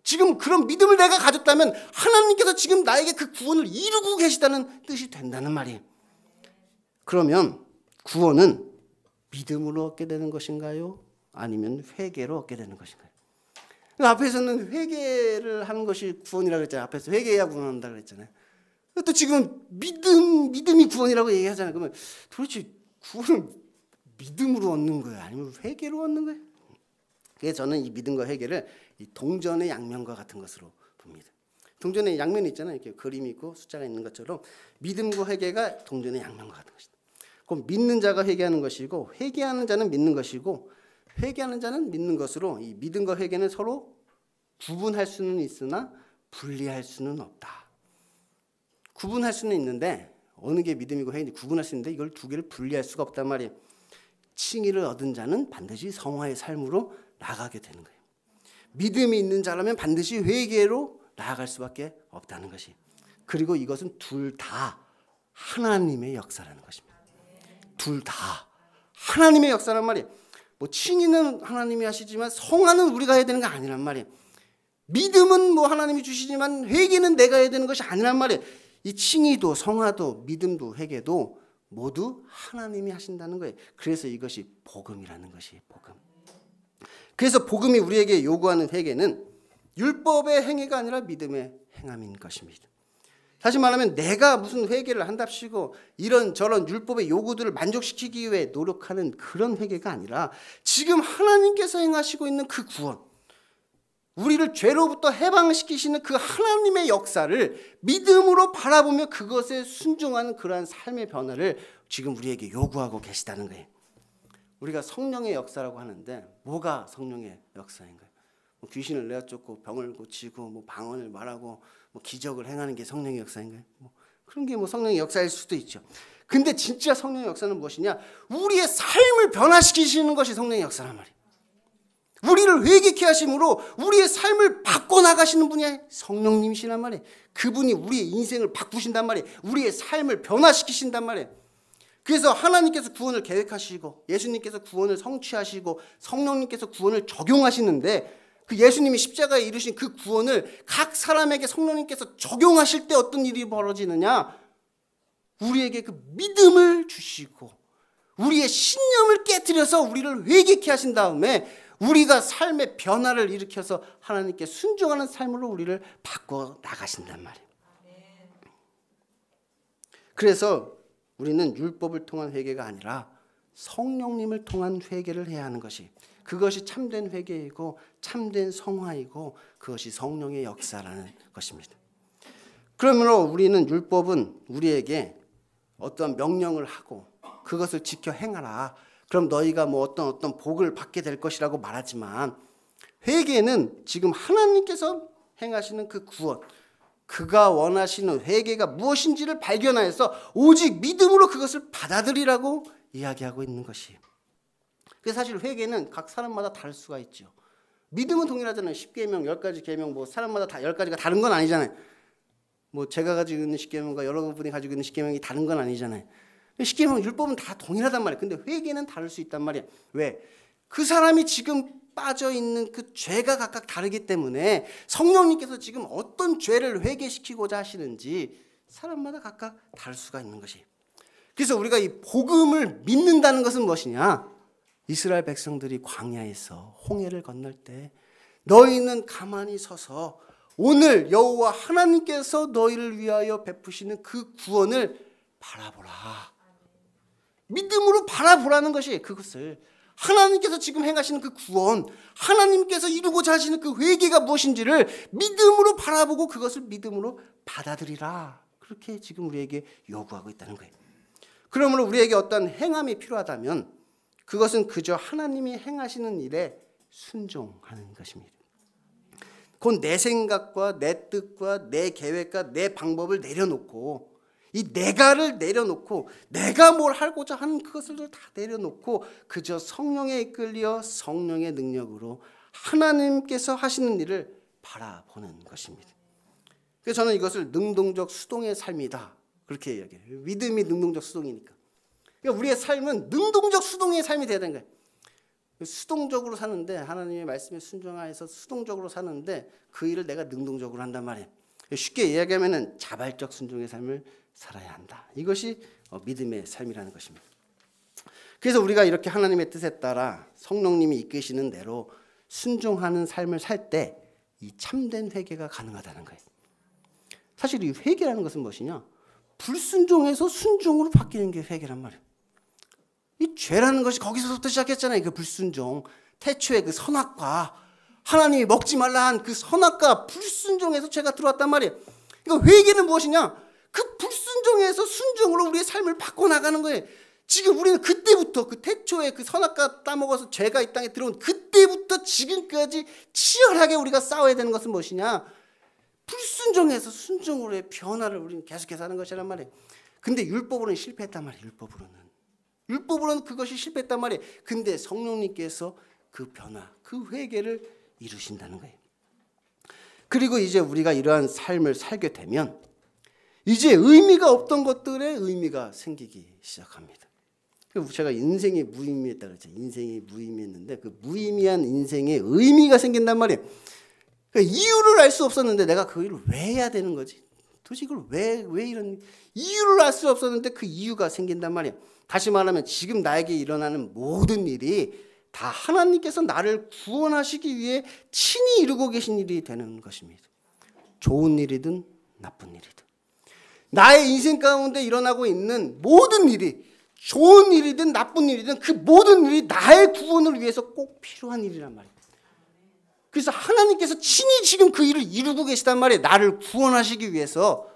지금 그런 믿음을 내가 가졌다면 하나님께서 지금 나에게 그 구원을 이루고 계시다는 뜻이 된다는 말이에요. 그러면 구원은 믿음으로 얻게 되는 것인가요? 아니면 회개로 얻게 되는 것인가요? 앞에서는 회개를 하는 것이 구원이라고 그랬잖아요. 앞에서 회개해야 구원한다고 그랬잖아요. 또 지금 믿음이 구원이라고 얘기하잖아요. 그러면 도대체 구원을 믿음으로 얻는 거예요? 아니면 회개로 얻는 거예요? 그래서 저는 이 믿음과 회개를 이 동전의 양면과 같은 것으로 봅니다. 동전의 양면이 있잖아요. 이렇게 그림이 있고 숫자가 있는 것처럼 믿음과 회개가 동전의 양면과 같은 것이다. 그럼 믿는 자가 회개하는 것이고 회개하는 자는 믿는 것이고 회개하는 자는 믿는 것으로 이 믿음과 회개는 서로 구분할 수는 있으나 분리할 수는 없다. 구분할 수는 있는데 어느 게 믿음이고 회개인지 구분할 수 있는데 이걸 두 개를 분리할 수가 없단 말이에요. 칭의를 얻은 자는 반드시 성화의 삶으로 나아가게 되는 거예요. 믿음이 있는 자라면 반드시 회개로 나아갈 수밖에 없다는 것이. 그리고 이것은 둘 다 하나님의 역사라는 것입니다. 둘 다 하나님의 역사란 말이에요. 뭐 칭의는 하나님이 하시지만 성화는 우리가 해야 되는 거 아니란 말이에요. 믿음은 뭐 하나님이 주시지만 회개는 내가 해야 되는 것이 아니란 말이에요. 이 칭의도 성화도 믿음도 회개도 모두 하나님이 하신다는 거예요. 그래서 이것이 복음이라는 것이 복음. 그래서 복음이 우리에게 요구하는 회개는 율법의 행위가 아니라 믿음의 행함인 것입니다. 다시 말하면 내가 무슨 회개를 한답시고 이런저런 율법의 요구들을 만족시키기 위해 노력하는 그런 회개가 아니라 지금 하나님께서 행하시고 있는 그 구원, 우리를 죄로부터 해방시키시는 그 하나님의 역사를 믿음으로 바라보며 그것에 순종하는 그러한 삶의 변화를 지금 우리에게 요구하고 계시다는 거예요. 우리가 성령의 역사라고 하는데 뭐가 성령의 역사인가요? 뭐 귀신을 내어쫓고 병을 고치고 뭐 방언을 말하고 뭐 기적을 행하는 게 성령의 역사인가요? 뭐 그런 게 뭐 성령의 역사일 수도 있죠. 근데 진짜 성령의 역사는 무엇이냐? 우리의 삶을 변화시키시는 것이 성령의 역사란 말이에요. 우리를 회개케 하심으로 우리의 삶을 바꿔나가시는 분이 성령님이시란 말이에요. 그분이 우리의 인생을 바꾸신단 말이에요. 우리의 삶을 변화시키신단 말이에요. 그래서 하나님께서 구원을 계획하시고 예수님께서 구원을 성취하시고 성령님께서 구원을 적용하시는데 그 예수님이 십자가에 이루신 그 구원을 각 사람에게 성령님께서 적용하실 때 어떤 일이 벌어지느냐? 우리에게 그 믿음을 주시고 우리의 신념을 깨트려서 우리를 회개케 하신 다음에 우리가 삶의 변화를 일으켜서 하나님께 순종하는 삶으로 우리를 바꿔 나가신단 말이에요. 그래서 우리는 율법을 통한 회개가 아니라 성령님을 통한 회개를 해야 하는 것이, 그것이 참된 회개이고 참된 성화이고 그것이 성령의 역사라는 것입니다. 그러므로 우리는 율법은 우리에게 어떤 명령을 하고 그것을 지켜 행하라, 그럼 너희가 뭐 어떤 복을 받게 될 것이라고 말하지만, 회개는 지금 하나님께서 행하시는 그 구원, 그가 원하시는 회개가 무엇인지를 발견하여서 오직 믿음으로 그것을 받아들이라고 이야기하고 있는 것이에요. 그래서 사실 회개는 각 사람마다 다를 수가 있죠. 믿음은 동일하잖아요. 10계명, 10가지 계명, 뭐 사람마다 다 10가지가 다른 건 아니잖아요. 뭐 제가 가지고 있는 10계명과 여러분이 가지고 있는 10계명이 다른 건 아니잖아요. 10계명, 율법은 다 동일하단 말이에요. 근데 회개는 다를 수 있단 말이에요. 왜? 그 사람이 지금 빠져 있는 그 죄가 각각 다르기 때문에 성령님께서 지금 어떤 죄를 회개시키고자 하시는지 사람마다 각각 다를 수가 있는 것이에요. 그래서 우리가 이 복음을 믿는다는 것은 무엇이냐? 이스라엘 백성들이 광야에서 홍해를 건널 때 너희는 가만히 서서 오늘 여호와 하나님께서 너희를 위하여 베푸시는 그 구원을 바라보라. 믿음으로 바라보라는 것이, 그것을 하나님께서 지금 행하시는 그 구원, 하나님께서 이루고자 하시는 그 회개가 무엇인지를 믿음으로 바라보고 그것을 믿음으로 받아들이라. 그렇게 지금 우리에게 요구하고 있다는 거예요. 그러므로 우리에게 어떤 행함이 필요하다면 그것은 그저 하나님이 행하시는 일에 순종하는 것입니다. 곧 내 생각과 내 뜻과 내 계획과 내 방법을 내려놓고, 이 내가를 내려놓고 내가 뭘 하고자 하는 그것을 다 내려놓고 그저 성령에 이끌려 성령의 능력으로 하나님께서 하시는 일을 바라보는 것입니다. 그래서 저는 이것을 능동적 수동의 삶이다, 그렇게 이야기해요. 믿음이 능동적 수동이니까. 그러니까 우리의 삶은 능동적 수동의 삶이 돼야 되는 거예요. 수동적으로 사는데, 하나님의 말씀에 순종하여서 수동적으로 사는데 그 일을 내가 능동적으로 한단 말이에요. 쉽게 이야기하면 자발적 순종의 삶을 살아야 한다. 이것이 믿음의 삶이라는 것입니다. 그래서 우리가 이렇게 하나님의 뜻에 따라 성령님이 이끄시는 대로 순종하는 삶을 살 때 이 참된 회개가 가능하다는 거예요. 사실 이 회개라는 것은 무엇이냐? 불순종에서 순종으로 바뀌는 게 회개란 말이에요. 이 죄라는 것이 거기서부터 시작했잖아요. 그 불순종, 태초의 그 선악과, 하나님이 먹지 말라 한 그 선악과 불순종에서 죄가 들어왔단 말이에요. 그러니까 회개는 무엇이냐? 그 불순종에서 순종으로 우리의 삶을 바꿔나가는 거예요. 지금 우리는 그때부터, 그 태초에 그 선악과 따먹어서 죄가 이 땅에 들어온 그때부터 지금까지 치열하게 우리가 싸워야 되는 것은 무엇이냐? 불순종에서 순종으로의 변화를 우리는 계속해서 하는 것이란 말이에요. 근데 율법으로는 실패했단 말이에요. 율법으로는 그것이 실패했단 말이에요. 근데 성령님께서 그 변화, 그 회개를 이루신다는 거예요. 그리고 이제 우리가 이러한 삶을 살게 되면 이제 의미가 없던 것들에 의미가 생기기 시작합니다. 제가 인생이 무의미했다 그랬죠. 인생이 무의미했는데 그 무의미한 인생에 의미가 생긴단 말이에요. 그러니까 이유를 알 수 없었는데 내가 그 일을 왜 해야 되는 거지? 도대체 이걸 왜 이런 이유를 알 수 없었는데 그 이유가 생긴단 말이에요. 다시 말하면 지금 나에게 일어나는 모든 일이 다 하나님께서 나를 구원하시기 위해 친히 이루고 계신 일이 되는 것입니다. 좋은 일이든 나쁜 일이든 나의 인생 가운데 일어나고 있는 모든 일이 좋은 일이든 나쁜 일이든 그 모든 일이 나의 구원을 위해서 꼭 필요한 일이란 말이에요. 그래서 하나님께서 친히 지금 그 일을 이루고 계시단 말이에요. 나를 구원하시기 위해서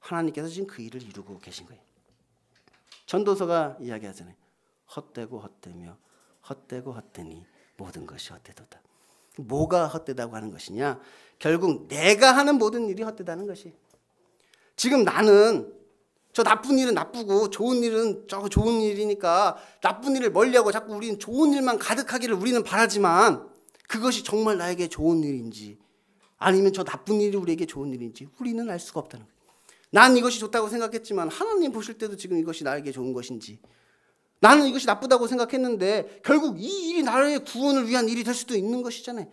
하나님께서 지금 그 일을 이루고 계신 거예요. 전도서가 이야기하잖아요. 헛되고 헛되며 헛되고 헛되니 모든 것이 헛되도다. 뭐가 헛되다고 하는 것이냐? 결국 내가 하는 모든 일이 헛되다는 것이. 지금 나는 저 나쁜 일은 나쁘고 좋은 일은 저 좋은 일이니까 나쁜 일을 멀리하고 자꾸 우리는 좋은 일만 가득하기를 우리는 바라지만 그것이 정말 나에게 좋은 일인지 아니면 저 나쁜 일이 우리에게 좋은 일인지 우리는 알 수가 없다는 거예요. 난 이것이 좋다고 생각했지만 하나님 보실 때도 지금 이것이 나에게 좋은 것인지 나는 이것이 나쁘다고 생각했는데 결국 이 일이 나의 구원을 위한 일이 될 수도 있는 것이잖아요.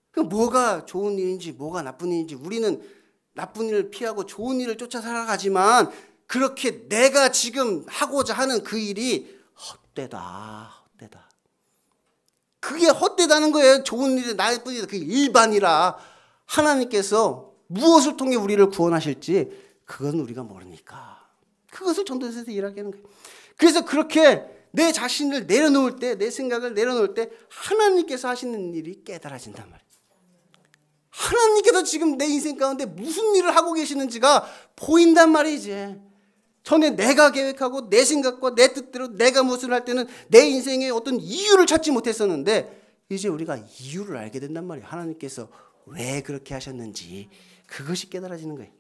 그럼 뭐가 좋은 일인지 뭐가 나쁜 일인지 우리는 나쁜 일을 피하고 좋은 일을 쫓아 살아가지만 그렇게 내가 지금 하고자 하는 그 일이 헛되다. 그게 헛되다는 거예요. 좋은 일이 나쁜 일이 그게 일반이라 하나님께서 무엇을 통해 우리를 구원하실지 그건 우리가 모르니까 그것을 전도서에서 이야기하는 거예요. 그래서 그렇게 내 자신을 내려놓을 때 내 생각을 내려놓을 때 하나님께서 하시는 일이 깨달아진단 말이에요. 하나님께서 지금 내 인생 가운데 무슨 일을 하고 계시는지가 보인단 말이지. 전에 내가 계획하고 내 생각과 내 뜻대로 내가 무엇을 할 때는 내 인생에 어떤 이유를 찾지 못했었는데 이제 우리가 이유를 알게 된단 말이에요. 하나님께서 왜 그렇게 하셨는지 그것이 깨달아지는 거예요.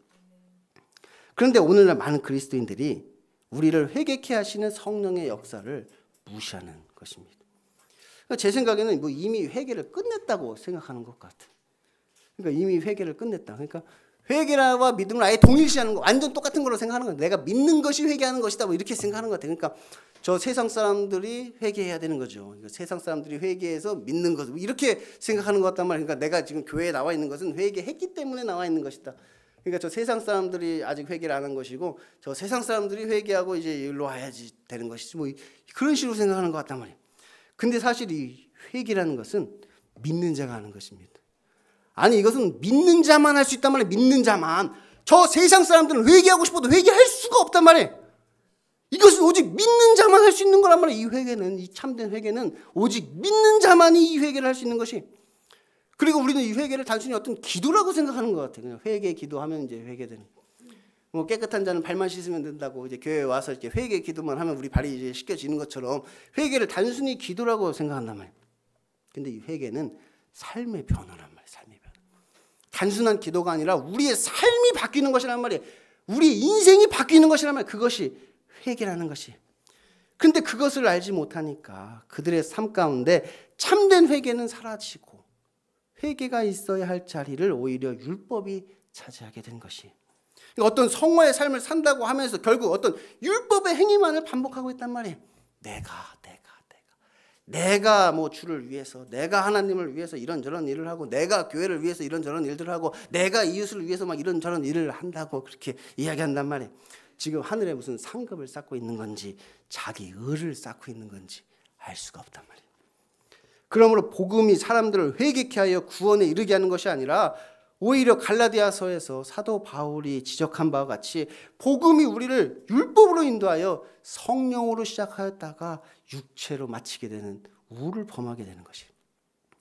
그런데 오늘날 많은 그리스도인들이 우리를 회개케 하시는 성령의 역사를 무시하는 것입니다. 제 생각에는 뭐 이미 회개를 끝냈다고 생각하는 것 같아요. 그러니까 이미 회개를 끝냈다. 그러니까 회개와 믿음을 아예 동일시하는 거 완전 똑같은 걸로 생각하는 거예요. 내가 믿는 것이 회개하는 것이다 뭐 이렇게 생각하는 것 같아요. 그러니까 저 세상 사람들이 회개해야 되는 거죠. 그러니까 세상 사람들이 회개해서 믿는 것 이렇게 생각하는 것 같단 말이에요. 그러니까 내가 지금 교회에 나와 있는 것은 회개했기 때문에 나와 있는 것이다. 그러니까 저 세상 사람들이 아직 회개를 안 한 것이고 저 세상 사람들이 회개하고 이제 일로 와야지 되는 것이지 뭐 그런 식으로 생각하는 것 같단 말이에요. 근데 사실 이 회개라는 것은 믿는 자가 하는 것입니다. 아니 이것은 믿는 자만 할 수 있단 말이에요. 믿는 자만. 저 세상 사람들은 회개하고 싶어도 회개할 수가 없단 말이에요. 이것은 오직 믿는 자만 할 수 있는 거란 말이에요. 이 회개는 이 참된 회개는 오직 믿는 자만이 이 회개를 할 수 있는 것이. 그리고 우리는 이 회개를 단순히 어떤 기도라고 생각하는 것 같아요. 그냥 회개 기도하면 이제 회개되는. 뭐 깨끗한 자는 발만 씻으면 된다고 이제 교회에 와서 이렇게 회개 기도만 하면 우리 발이 이제 씻겨지는 것처럼 회개를 단순히 기도라고 생각한단 말이에요. 근데 이 회개는 삶의 변화란 말이에요. 삶의 변화. 단순한 기도가 아니라 우리의 삶이 바뀌는 것이란 말이에요. 우리의 인생이 바뀌는 것이란 말이에요. 그것이 회개라는 것이. 근데 그것을 알지 못하니까 그들의 삶 가운데 참된 회개는 사라지고 회개가 있어야 할 자리를 오히려 율법이 차지하게 된 것이. 어떤 성화의 삶을 산다고 하면서 결국 어떤 율법의 행위만을 반복하고 있단 말이에요. 내가 뭐 주를 위해서, 내가 하나님을 위해서 이런저런 일을 하고, 내가 교회를 위해서 이런저런 일들을 하고, 내가 이웃을 위해서 막 이런저런 일을 한다고 그렇게 이야기한단 말이에요. 지금 하늘에 무슨 상급을 쌓고 있는 건지 자기 을을 쌓고 있는 건지 알 수가 없단 말이에요. 그러므로 복음이 사람들을 회개케 하여 구원에 이르게 하는 것이 아니라 오히려 갈라디아서에서 사도 바울이 지적한 바와 같이 복음이 우리를 율법으로 인도하여 성령으로 시작하였다가 육체로 마치게 되는 우를 범하게 되는 것이.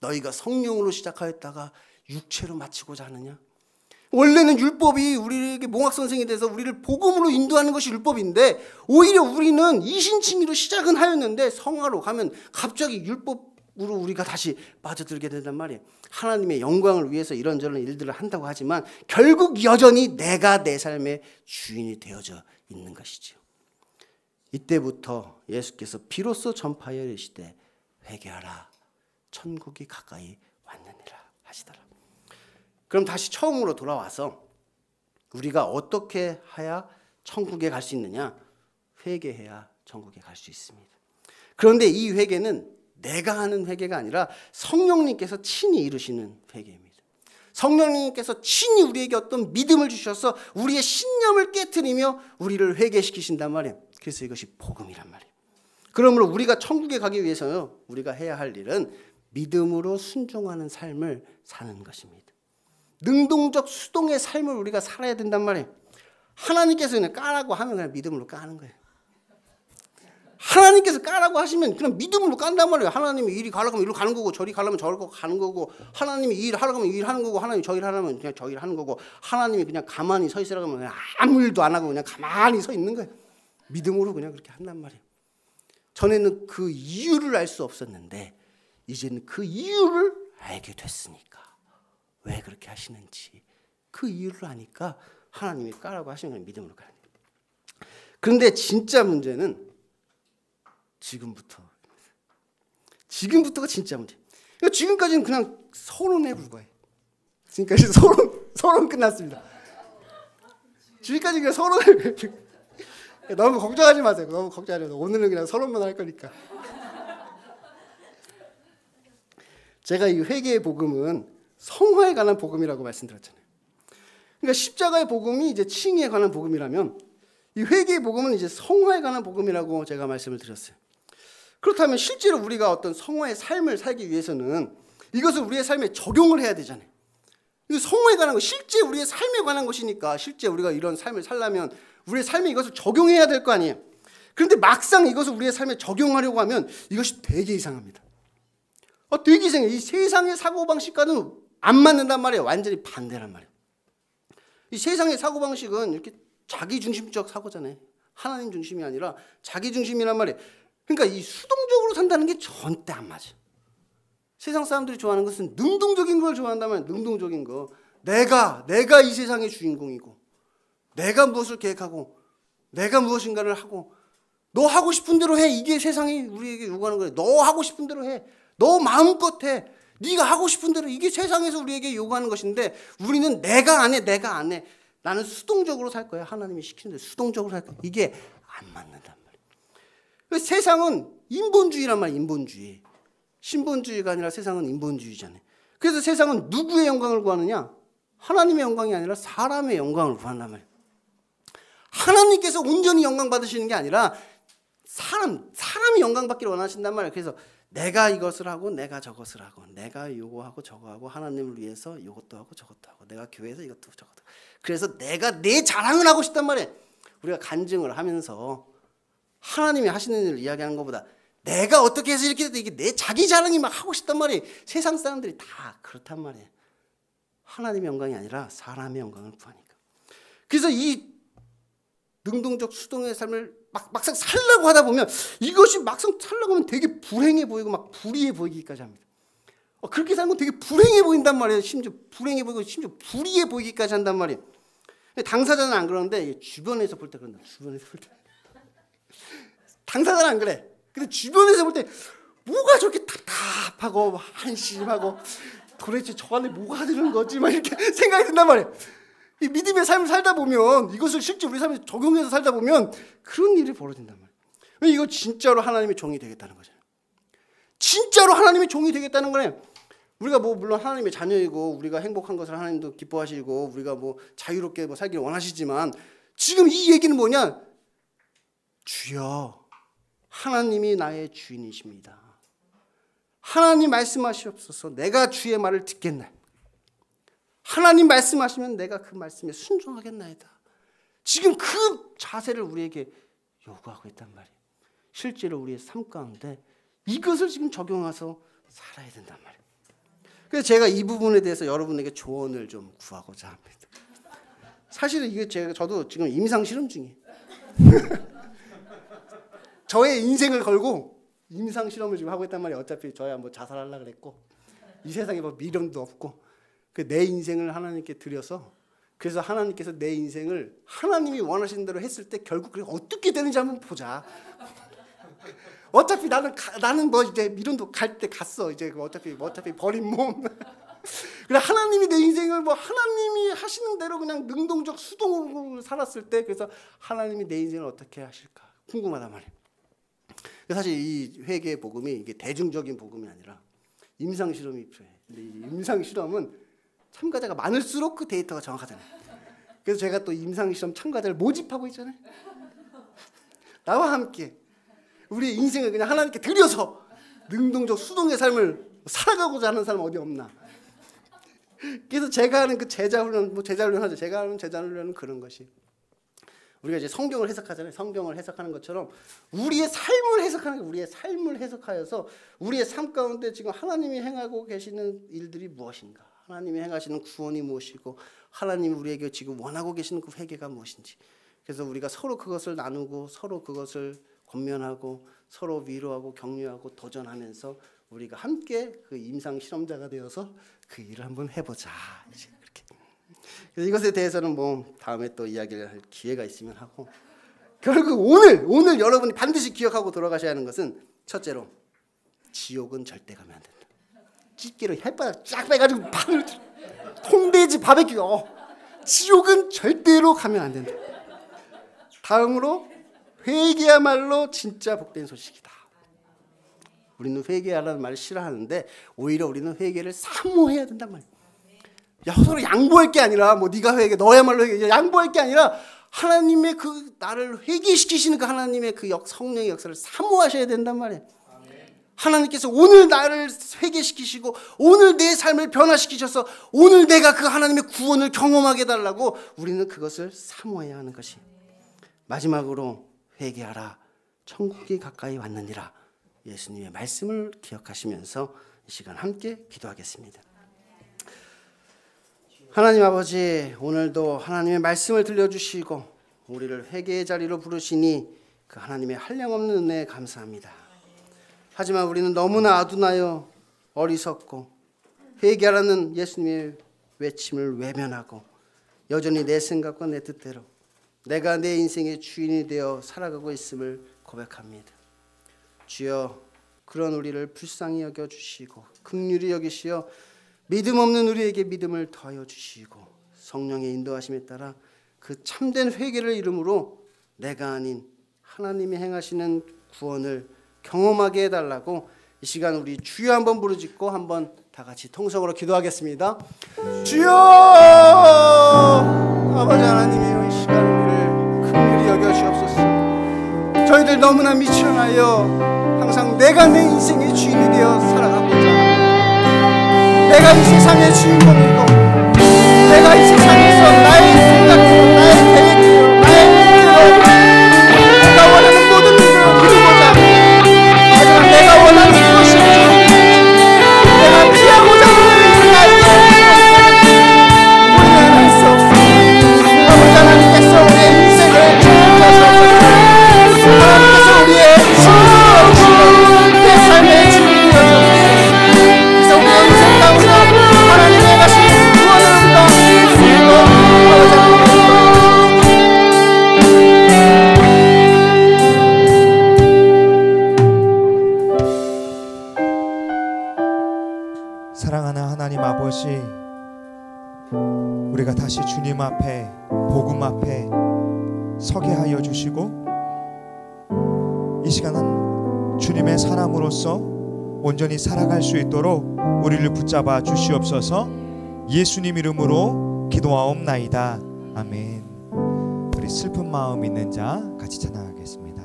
너희가 성령으로 시작하였다가 육체로 마치고자 하느냐? 원래는 율법이 우리에게 몽학선생이 돼서 우리를 복음으로 인도하는 것이 율법인데 오히려 우리는 이신칭의로 시작은 하였는데 성화로 가면 갑자기 율법으로 우리가 다시 빠져들게 된단 말이에요. 하나님의 영광을 위해서 이런저런 일들을 한다고 하지만 결국 여전히 내가 내 삶의 주인이 되어져 있는 것이죠. 이때부터 예수께서 비로소 전파하여 이르시되 회개하라 천국이 가까이 왔느니라 하시더라. 그럼 다시 처음으로 돌아와서 우리가 어떻게 해야 천국에 갈 수 있느냐? 회개해야 천국에 갈 수 있습니다. 그런데 이 회개는 내가 하는 회개가 아니라 성령님께서 친히 이루시는 회개입니다. 성령님께서 친히 우리에게 어떤 믿음을 주셔서 우리의 신념을 깨트리며 우리를 회개시키신단 말이에요. 그래서 이것이 복음이란 말이에요. 그러므로 우리가 천국에 가기 위해서요, 우리가 해야 할 일은 믿음으로 순종하는 삶을 사는 것입니다. 능동적 수동의 삶을 우리가 살아야 된단 말이에요. 하나님께서 그냥 까라고 하면 그냥 믿음으로 까는 거예요. 하나님께서 까라고 하시면 그냥 믿음으로 깐단 말이에요. 하나님이 이리 가려고 하면 이리로 가는 거고, 저리 가려면 저리로 가는 거고, 하나님이 이 일 하려고 하면 이 일 하는 거고, 하나님이 저 일 하려면 그냥 저 일 하는 거고, 하나님이 그냥 가만히 서 있으라고 하면 그냥 아무 일도 안 하고 그냥 가만히 서 있는 거예요. 믿음으로 그냥 그렇게 한단 말이에요. 전에는 그 이유를 알 수 없었는데 이제는 그 이유를 알게 됐으니까, 왜 그렇게 하시는지 그 이유를 아니까 하나님이 까라고 하시는 걸 믿음으로 가야 돼요. 그런데 진짜 문제는 지금부터가 진짜 문제. 그러니까 지금까지는 그냥 서론에 불과해. 지금까지 서론 끝났습니다. 지금까지 그냥 서론에 너무 걱정하지 마세요. 너무 걱정하지 마세요. 오늘은 그냥 서론만 할 거니까. 제가 이 회개의 복음은 성화에 관한 복음이라고 말씀드렸잖아요. 그러니까 십자가의 복음이 이제 칭의에 관한 복음이라면 이 회개의 복음은 이제 성화에 관한 복음이라고 제가 말씀을 드렸어요. 그렇다면 실제로 우리가 어떤 성화의 삶을 살기 위해서는 이것을 우리의 삶에 적용을 해야 되잖아요. 성화에 관한 것, 실제 우리의 삶에 관한 것이니까 실제 우리가 이런 삶을 살려면 우리의 삶에 이것을 적용해야 될 거 아니에요. 그런데 막상 이것을 우리의 삶에 적용하려고 하면 이것이 되게 이상합니다. 되게 이상해요. 이 세상의 사고방식과는 안 맞는단 말이에요. 완전히 반대란 말이에요. 이 세상의 사고방식은 이렇게 자기중심적 사고잖아요. 하나님 중심이 아니라 자기중심이란 말이에요. 그러니까 이 수동적으로 산다는 게 절대 안 맞아요. 세상 사람들이 좋아하는 것은 능동적인 걸 좋아한다면 능동적인 거. 내가 이 세상의 주인공이고 내가 무엇을 계획하고 내가 무엇인가를 하고 너 하고 싶은 대로 해. 이게 세상이 우리에게 요구하는 거예요. 너 하고 싶은 대로 해. 너 마음껏 해. 네가 하고 싶은 대로. 이게 세상에서 우리에게 요구하는 것인데 우리는 내가 안 해. 나는 수동적으로 살 거야. 하나님이 시키는 대로 수동적으로 살 거야. 이게 안 맞는단 말이에요. 세상은 인본주의란 말이에요. 인본주의. 신본주의가 아니라 세상은 인본주의잖아요. 그래서 세상은 누구의 영광을 구하느냐? 하나님의 영광이 아니라 사람의 영광을 구한단 말이에요. 하나님께서 온전히 영광 받으시는 게 아니라 사람이 영광 받기를 원하신단 말이에요. 그래서 내가 이것을 하고 내가 저것을 하고 내가 요거하고 저거하고 하나님을 위해서 이것도 하고 저것도 하고 내가 교회에서 이것도 저것도 그래서 내가 내 자랑을 하고 싶단 말이에요. 우리가 간증을 하면서 하나님이 하시는 일을 이야기하는 것보다 내가 어떻게 해서 이렇게 됐다 이게 내 자기 자랑이 막 하고 싶단 말이에요. 세상 사람들이 다 그렇단 말이에요. 하나님의 영광이 아니라 사람의 영광을 구하니까. 그래서 이 능동적 수동의 삶을 막상 살려고 하다 보면 이것이 막상 살려고 하면 되게 불행해 보이고 막 불의해 보이기까지 합니다. 그렇게 사는 건 되게 불행해 보인단 말이에요. 심지어 불행해 보이고 심지어 불의해 보이기까지 한단 말이에요. 당사자는 안 그러는데 주변에서 볼 때 그런다. 주변에서 볼 때 당사자는 안 그래. 근데 주변에서 볼 때 뭐가 저렇게 답답하고 한심하고 도대체 저 안에 뭐가 들은 거지 막 이렇게 생각이 든단 말이에요. 이 믿음의 삶을 살다 보면 이것을 실제 우리 삶에 적용해서 살다 보면 그런 일이 벌어진단 말이에요. 이거 진짜로 하나님의 종이 되겠다는 거잖아요. 진짜로 하나님의 종이 되겠다는 거네. 우리가 물론 하나님의 자녀이고 우리가 행복한 것을 하나님도 기뻐하시고 우리가 자유롭게 살기를 원하시지만 지금 이 얘기는 뭐냐? 주여 하나님이 나의 주인이십니다. 하나님 말씀하시옵소서. 내가 주의 말을 듣겠나이다. 하나님 말씀하시면 내가 그 말씀에 순종하겠나이다. 지금 그 자세를 우리에게 요구하고 있단 말이에요. 실제로 우리의 삶 가운데 이것을 지금 적용해서 살아야 된단 말이에요. 그래서 제가 이 부분에 대해서 여러분에게 조언을 좀 구하고자 합니다. 사실은 이게 저도 지금 임상 실험 중이에요. 저의 인생을 걸고 임상 실험을 지금 하고 있단 말이에요. 어차피 저야 자살하려고 그랬고 이 세상에 미련도 없고 내 인생을 하나님께 드려서 그래서 하나님께서 내 인생을 하나님이 원하시는 대로 했을 때 결국 그게 어떻게 되는지 한번 보자. 어차피 나는 이제 미련도 갈 때 갔어. 이제 어차피 버린 몸. 그래 하나님이 내 인생을 하나님이 하시는 대로 그냥 능동적 수동으로 살았을 때 그래서 하나님이 내 인생을 어떻게 하실까 궁금하단 말이에요. 사실 이 회개 복음이 이게 대중적인 복음이 아니라 임상 실험이 필요해. 근데 이 임상 실험은 참가자가 많을수록 그 데이터가 정확하잖아요. 그래서 제가 또 임상 실험 참가자를 모집하고 있잖아요. 나와 함께 우리의 인생을 그냥 하나님께 드려서 능동적 수동의 삶을 살아가고자 하는 사람 어디 없나. 그래서 제가 하는 그 제자 훈련, 뭐 제자 훈련 하죠. 제가 하는 제자 훈련은 그런 것이, 우리가 이제 성경을 해석하잖아요. 성경을 해석하는 것처럼 우리의 삶을 해석하는 게, 우리의 삶을 해석하여서 우리의 삶 가운데 지금 하나님이 행하고 계시는 일들이 무엇인가, 하나님이 행하시는 구원이 무엇이고, 하나님이 우리에게 지금 원하고 계시는 그 회개가 무엇인지. 그래서 우리가 서로 그것을 나누고 서로 그것을 권면하고 서로 위로하고 격려하고 도전하면서 우리가 함께 그 임상 실험자가 되어서 그 일을 한번 해보자. 이제 그렇게. 그래서 이것에 대해서는 뭐 다음에 또 이야기를 할 기회가 있으면 하고, 결국 오늘 여러분이 반드시 기억하고 돌아가셔야 하는 것은, 첫째로 지옥은 절대 가면 안 된다. 집게로 햇바닥 쫙 빼가지고 밥을 통돼지 바베큐. 지옥은 절대로 가면 안 된다. 다음으로 회개야말로 진짜 복된 소식이다. 우리는 회개하라는 말을 싫어하는데 오히려 우리는 회개를 사모해야 된단 말이에요. 야, 서로 양보할 게 아니라 뭐 네가 회개, 너야말로 회개, 양보할 게 아니라 하나님의 그 나를 회개시키시는 그 하나님의 그 성령의 역사를 사모하셔야 된단 말이에요. 하나님께서 오늘 나를 회개시키시고 오늘 내 삶을 변화시키셔서 오늘 내가 그 하나님의 구원을 경험하게 해달라고 우리는 그것을 사모해야 하는 것이. 마지막으로 회개하라, 천국이 가까이 왔느니라. 예수님의 말씀을 기억하시면서 이 시간 함께 기도하겠습니다. 하나님 아버지, 오늘도 하나님의 말씀을 들려주시고 우리를 회개의 자리로 부르시니 그 하나님의 한량없는 은혜에 감사합니다. 하지만 우리는 너무나 아둔하여 어리석고 회개하라는 예수님의 외침을 외면하고 여전히 내 생각과 내 뜻대로 내가 내 인생의 주인이 되어 살아가고 있음을 고백합니다. 주여, 그런 우리를 불쌍히 여겨주시고 긍휼히 여기시어 믿음 없는 우리에게 믿음을 더하여 주시고 성령의 인도하심에 따라 그 참된 회개를 이름으로 내가 아닌 하나님이 행하시는 구원을 경험하게 해달라고 이 시간 우리 주여 한번 부르짖고 한번 다 같이 통성으로 기도하겠습니다. 주여, 아버지 하나님이여, 이 시간 우리를 긍휼히 여겨주옵소서. 저희들 너무나 미천하여 항상 내가 내 인생의 주인이 되어 살아가고자, 내가 이 세상의 주인공이고 내가 이 세상에서 나의 생각대로 나의 계획대로 나의 뜻대로 내가 원하는 모든 일을 이루고자, 하지만 내가 원하는 것이 내가 피하고자 하는 나에게 우리는 할 수 없습니다. 아버지 하나님께서 우리의 인생을 주인하셔서 하나님께서 우리의 주인이 되어주시고 내 삶의 주인이 되어주시고, 그래서 우리의 인생 가운데 하나님의 행하신 구원을 우리가 믿고 아버지 하나님 사랑하는 하나님 아버지, 우리가 다시 주님 앞에 복음 앞에 서게 하여 주시고 이 시간은 주님의 사람으로서 온전히 살아갈 수 있도록 우리를 붙잡아 주시옵소서. 예수님 이름으로 기도하옵나이다. 아멘. 우리 슬픈 마음 있는 자 같이 찬양하겠습니다.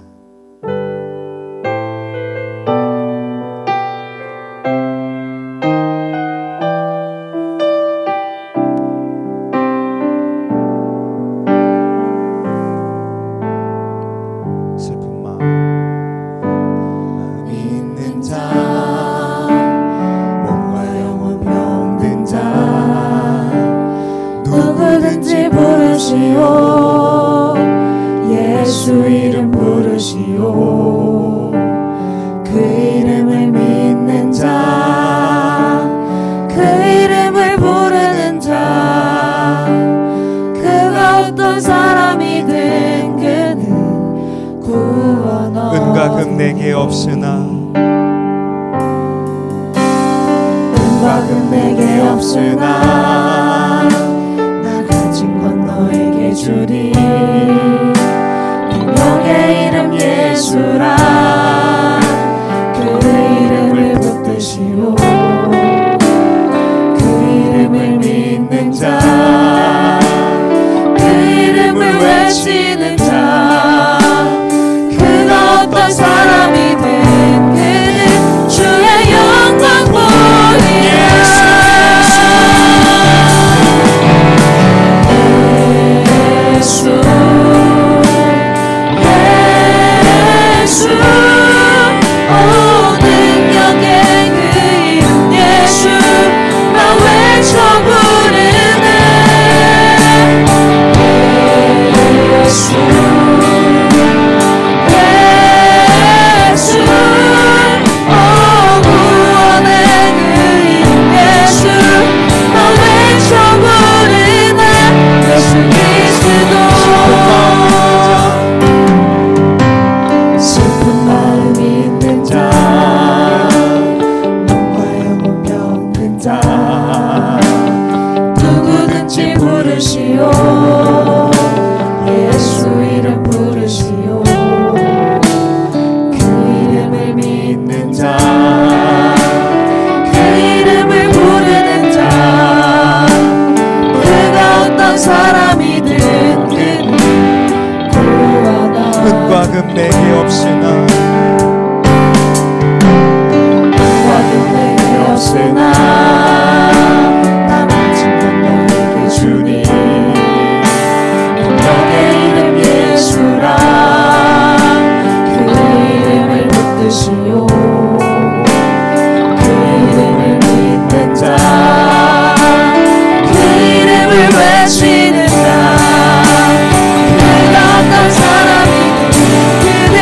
예수 이름 부르시오. 그 이름을 믿는 자, 그 이름을 부르는 자, 그가 어떤 사람이든 그는 구원 얻으리라. 은과 금 내게 없으나, 은과 금 내게 없으나 나 가진 건 너에게 주리. 능력의 이름 예수라. 외치는 자 그가 어떤 사람이든 그는 주의 영광 보리라 예수 예수 오 능력의 그 이름 예수 나 외쳐 부르네 예수 예수 오 구원의 그 이름 예수 나 외쳐 부르네 예수 그리스도 슬픈 마음 있는 자 눈과 영혼 병든 자 누구든지 부르시오 예수 이름 부르시오 그 이름을 믿는 자 그 이름을 부르는 자 그가 어떤 사람이든 그는 구원하오 은과 금 내게 없으나 은과 금 내게 없으나 나 가진 건 너에게 주니 능력의 이름 예수라 그 이름을 붙드시오 그 이름을 믿는 자 그 이름을 외치는 자 그가 어떤 사람이든 그는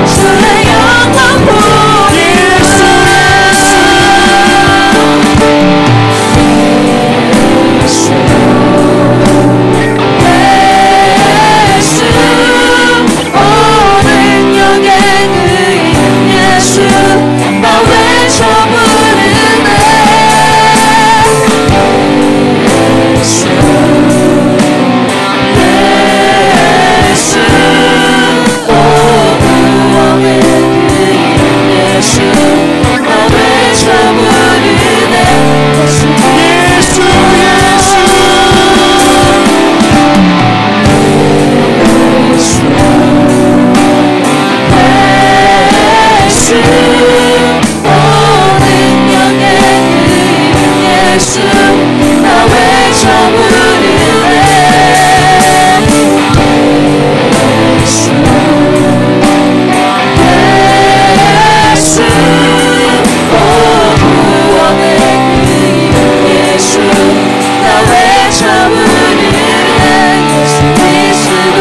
주의 영광 보리라 예수 예수 오 능력의 그 이름 예수 나 외쳐 부르네 예수 예수 오 구원의 그 이름 예수 나 외쳐 부르네 예수 예수 예수 예수 예수 오 능력의 그 이름 예수 나 외쳐 부르네 예수 예수 오 구원의 그 이름 예수 나 외쳐 부르네 예수 그리스도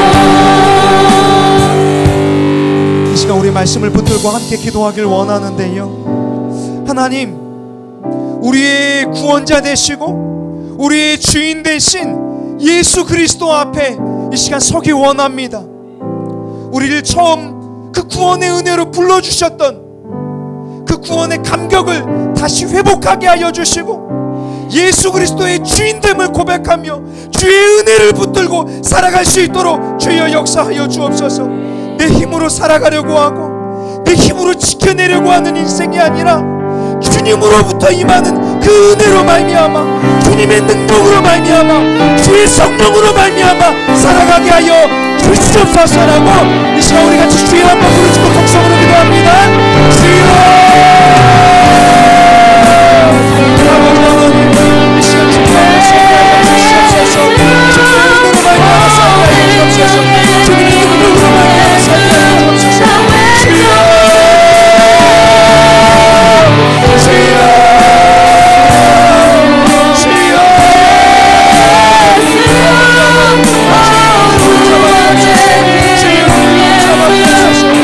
이 시간 우리 말씀을 붙들고 함께 기도하길 원하는데요. 하나님, 우리의 구원자 되시고 우리의 주인 되신 예수 그리스도 앞에 이 시간 서기 원합니다. 우리를 처음 그 구원의 은혜로 불러주셨던 그 구원의 감격을 다시 회복하게 하여 주시고 예수 그리스도의 주인됨을 고백하며 주의 은혜를 붙들고 살아갈 수 있도록 주여 역사하여 주옵소서. 내 힘으로 살아가려고 하고 내 힘으로 지켜내려고 하는 인생이 아니라 주님으로부터 임하는 그 은혜로 말미암아 주님의 능력으로 말미암아 주의 성령으로 말미암아 살아가게 하여 주시옵소서라고 이 시간 우리 같이 주여 한번 부르짖고 독성으로 기도합니다. 주여 아버지 하나님 이 시간 주님의 성령을 주시옵소서. 주님의 은혜로 말미암아 살게 하여 주옵소서. 주님의 능력으로 말미암아 살게 하여 주옵소서. 주여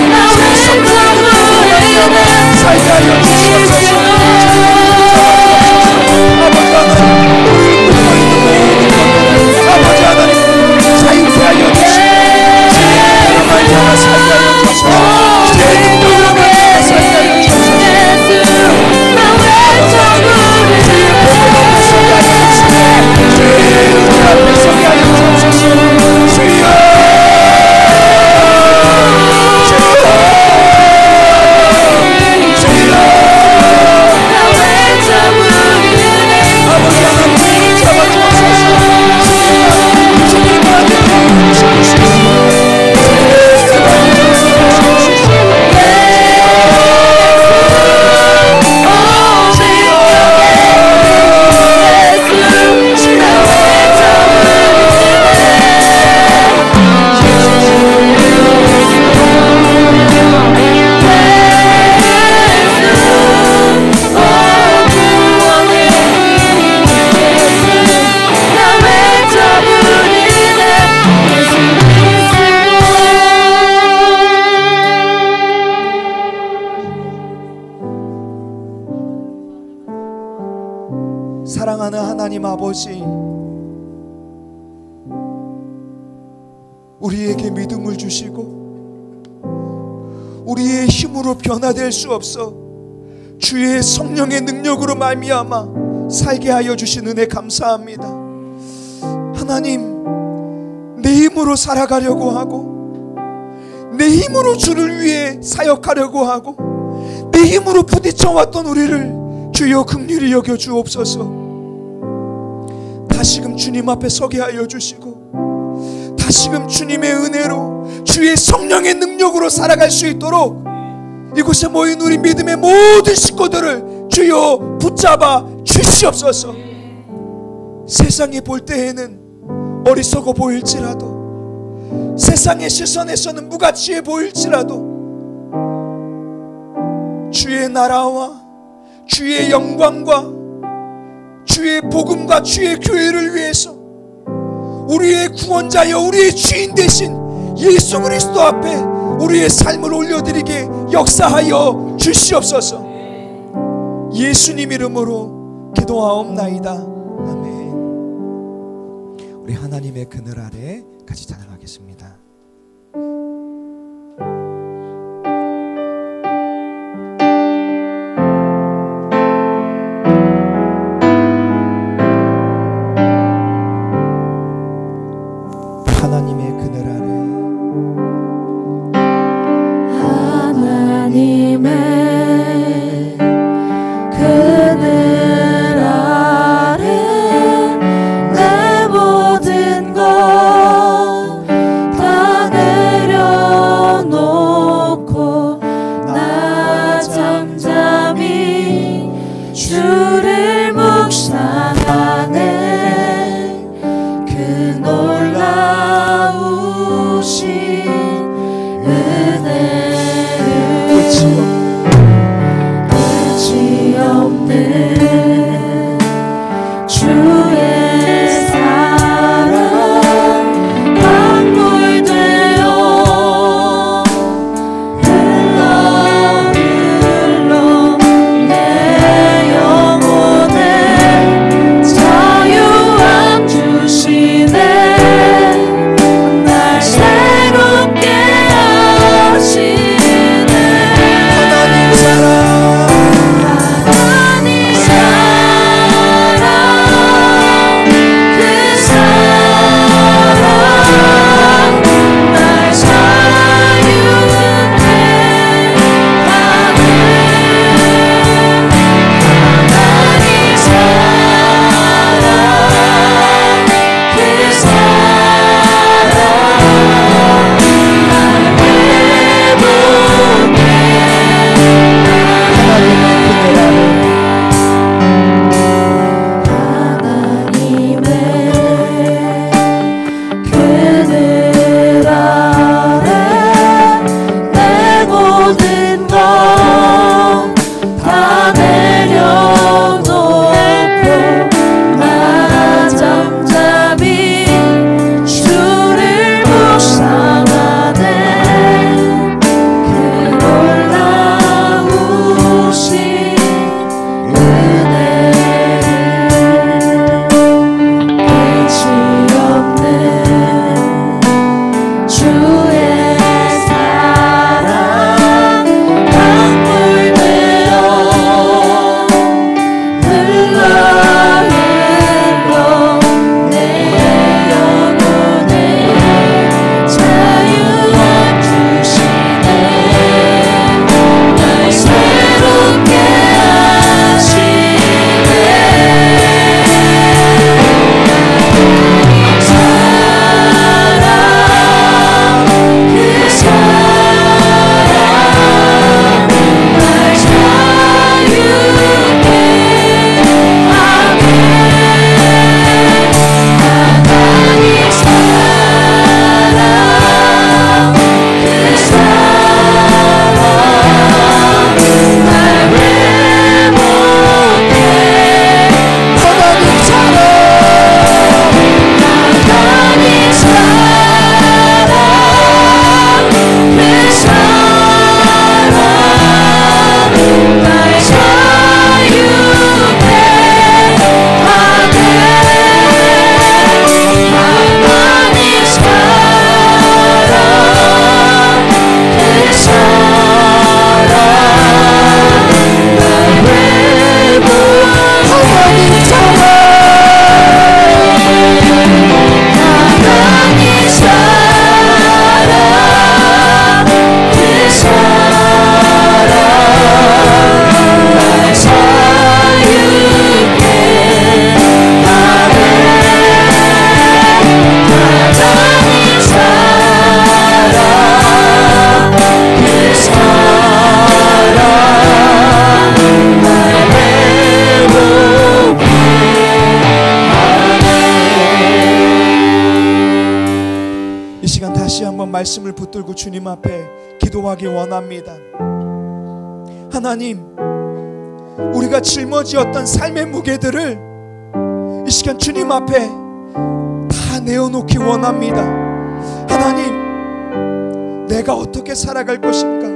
나 아버지, 우리에게 믿음을 주시고 우리의 힘으로 변화될 수 없어 주의 성령의 능력으로 말미암아 살게 하여 주신 은혜 감사합니다. 하나님, 내 힘으로 살아가려고 하고 내 힘으로 주를 위해 사역하려고 하고 내 힘으로 부딪혀왔던 우리를 주여 긍휼히 여겨 주옵소서. 다시금 주님 앞에 서게 하여 주시고 다시금 주님의 은혜로 주의 성령의 능력으로 살아갈 수 있도록 이곳에 모인 우리 믿음의 모든 식구들을 주여 붙잡아 주시옵소서. 세상이 볼 때에는 어리석어 보일지라도 세상의 시선에서는 무가치해 보일지라도 주의 나라와 주의 영광과 주의 복음과 주의 교회를 위해서 우리의 구원자여 우리의 주인 되신 예수 그리스도 앞에 우리의 삶을 올려드리게 역사하여 주시옵소서. 예수님 이름으로 기도하옵나이다. 아멘. 우리 하나님의 그늘 아래 같이 찬양하겠습니다. 하나님의 그늘 아래 하나님의 그늘 아래 내 모든 것 다 내려놓고 나 잠잠히 주를 묵상하네. 그 놀라우신 은혜를 끝이 없는 주의 사랑 강물 되어 흘러 내 영혼에 자유함 주시네. 날 새롭게 하시네. 하나님 사랑 하나님 사랑 그 사랑 날 자유케 하네. 하나님 사랑 그 사랑 날 회복해. 하나님의 그늘 아래 내 모든 것 다 내려놓고 나 잠잠히 주를 묵상하네. 그 놀라우신 은혜를 끝이 없는 주의 사랑 강물 되어 흘러 내 영혼에 자유함 주시네. 날 새롭게 하시네. 사랑 한번 말씀을 붙들고 주님 앞에 기도하기 원합니다. 하나님, 우리가 짊어지었던 삶의 무게들을 이 시간 주님 앞에 다 내어놓기 원합니다. 하나님, 내가 어떻게 살아갈 것인가?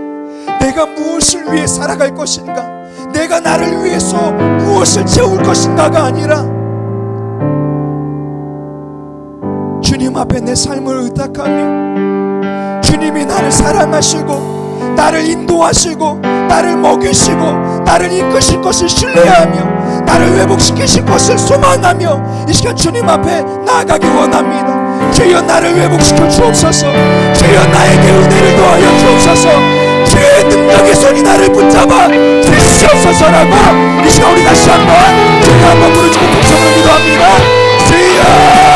내가 무엇을 위해 살아갈 것인가? 내가 나를 위해서 무엇을 채울 것인가가 아니라 주님 앞에 내 삶을 의탁하며 주님이 나를 사랑하시고 나를 인도하시고 나를 먹이시고 나를 이끄실 것을 신뢰하며 나를 회복시키실 것을 소망하며 이 시간 주님 앞에 나아가기 원합니다. 주여 나를 회복시켜 주옵소서. 주여 나에게 은혜를 더하여 주옵소서. 주의 능력의 손이 나를 붙잡아 주시옵소서라고 이 시간 우리 다시 한번 주여 한번 부르짖고 통성으로 기도합니다. 주여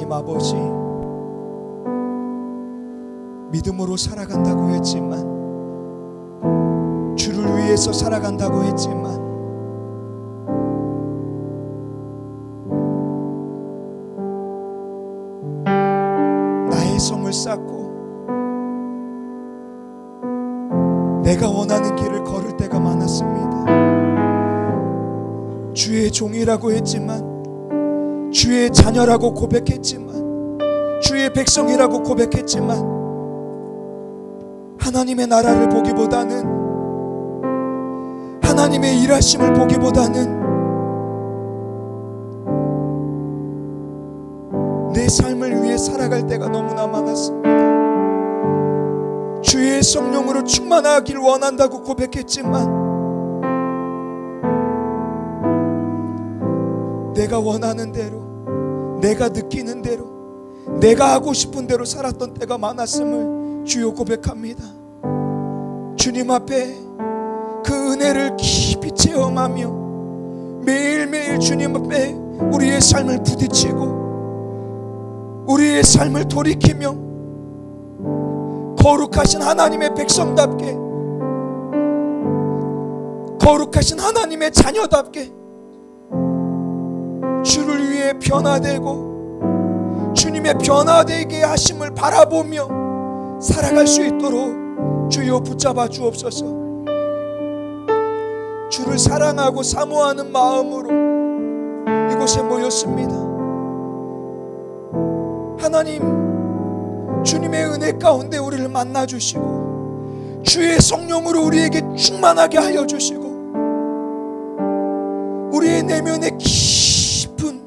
아버지, 믿음으로 살아간다고 했지만, 주를 위해서 살아간다고 했지만, 나의 성을 쌓고 내가 원하는 길을 걸을 때가 많았습니다. 주의 종이라고 했지만, 주의 자녀라고 고백했지만, 주의 백성이라고 고백했지만, 하나님의 나라를 보기보다는, 하나님의 일하심을 보기보다는 내 삶을 위해 살아갈 때가 너무나 많았습니다. 주의 성령으로 충만하길 원한다고 고백했지만, 내가 원하는 대로, 내가 느끼는 대로, 내가 하고 싶은 대로 살았던 때가 많았음을 주여 고백합니다. 주님 앞에 그 은혜를 깊이 체험하며 매일매일 주님 앞에 우리의 삶을 부딪히고 우리의 삶을 돌이키며 거룩하신 하나님의 백성답게, 거룩하신 하나님의 자녀답게 주를 위해 변화되고 주님의 변화되게 하심을 바라보며 살아갈 수 있도록 주여 붙잡아 주옵소서. 주를 사랑하고 사모하는 마음으로 이곳에 모였습니다. 하나님, 주님의 은혜 가운데 우리를 만나주시고 주의 성령으로 우리에게 충만하게 하여 주시고 우리의 내면에 깊은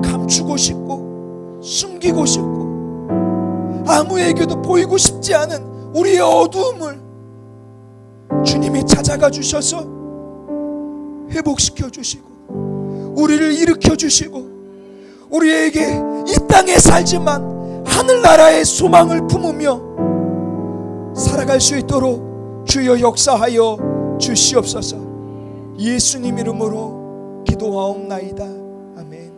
감추고 싶고 숨기고 싶고 아무에게도 보이고 싶지 않은 우리의 어두움을 주님이 찾아가 주셔서 회복시켜 주시고 우리를 일으켜 주시고 우리에게 이 땅에 살지만 하늘나라의 소망을 품으며 살아갈 수 있도록 주여 역사하여 주시옵소서. 예수님 이름으로 기도하옵나이다. 아멘.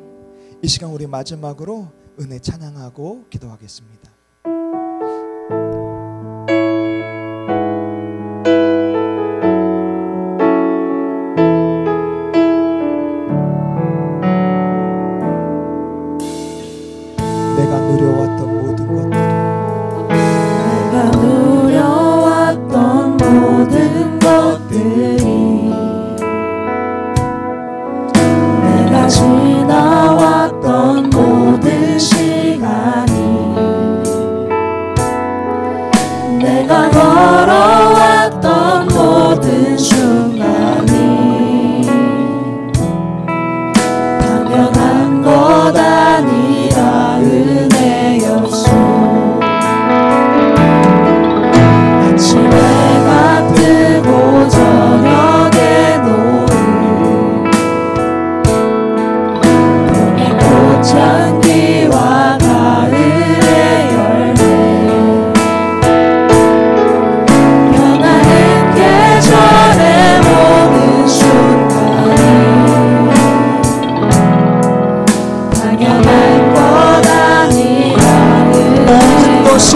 이 시간 우리 마지막으로 은혜 찬양하고 기도하겠습니다. 내가 누려왔던 모든 것들이 내가 지나왔던 모든 시간이 내가 걸어왔던 모든 순간이 당연한 것 아니라 은혜였소. 아침에 해가 뜨고 저녁에 노을 봄의 꽃향기와 가을의 열매 변하는 계절의 모든 순간이 당연한 것 아니라 모든 것이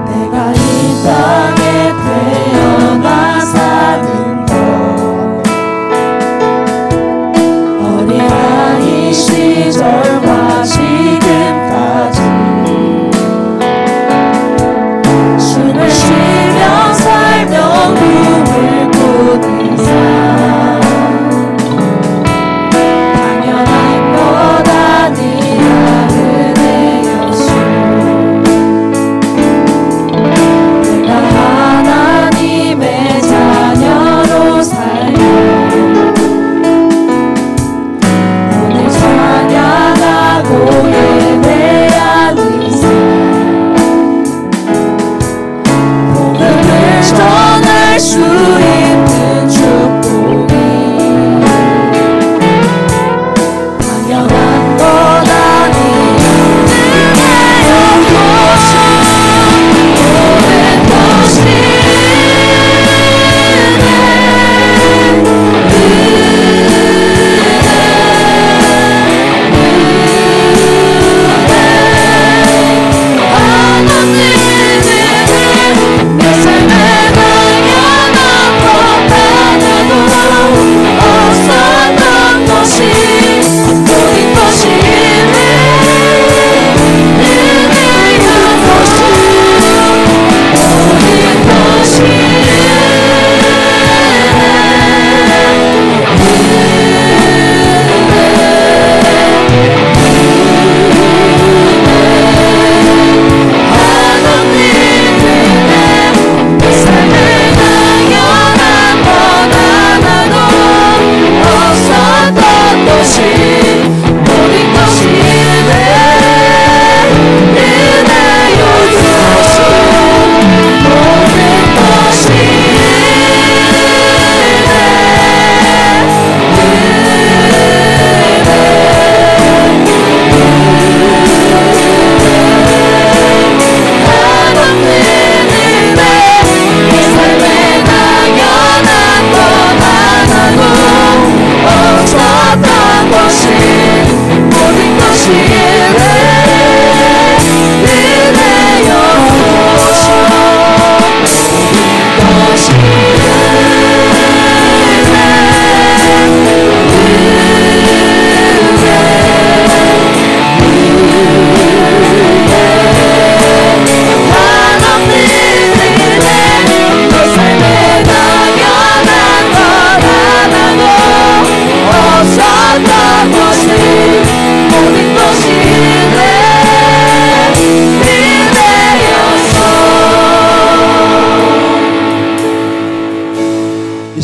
내가 이 땅에 태어나 사는 것 어린아이 시절과 지금까지 숨을 쉬며 살며 꿈을 꾸는 삶 당연한 것 아니라 은혜였소. 내가 하나님의 자녀로 살며 오늘 찬양하고 예배하는 삶 복음을 전할 수 있는 축복이 당연한 것 아니라 은혜였소. 모든 것이 하나님의 내 삶에 당연한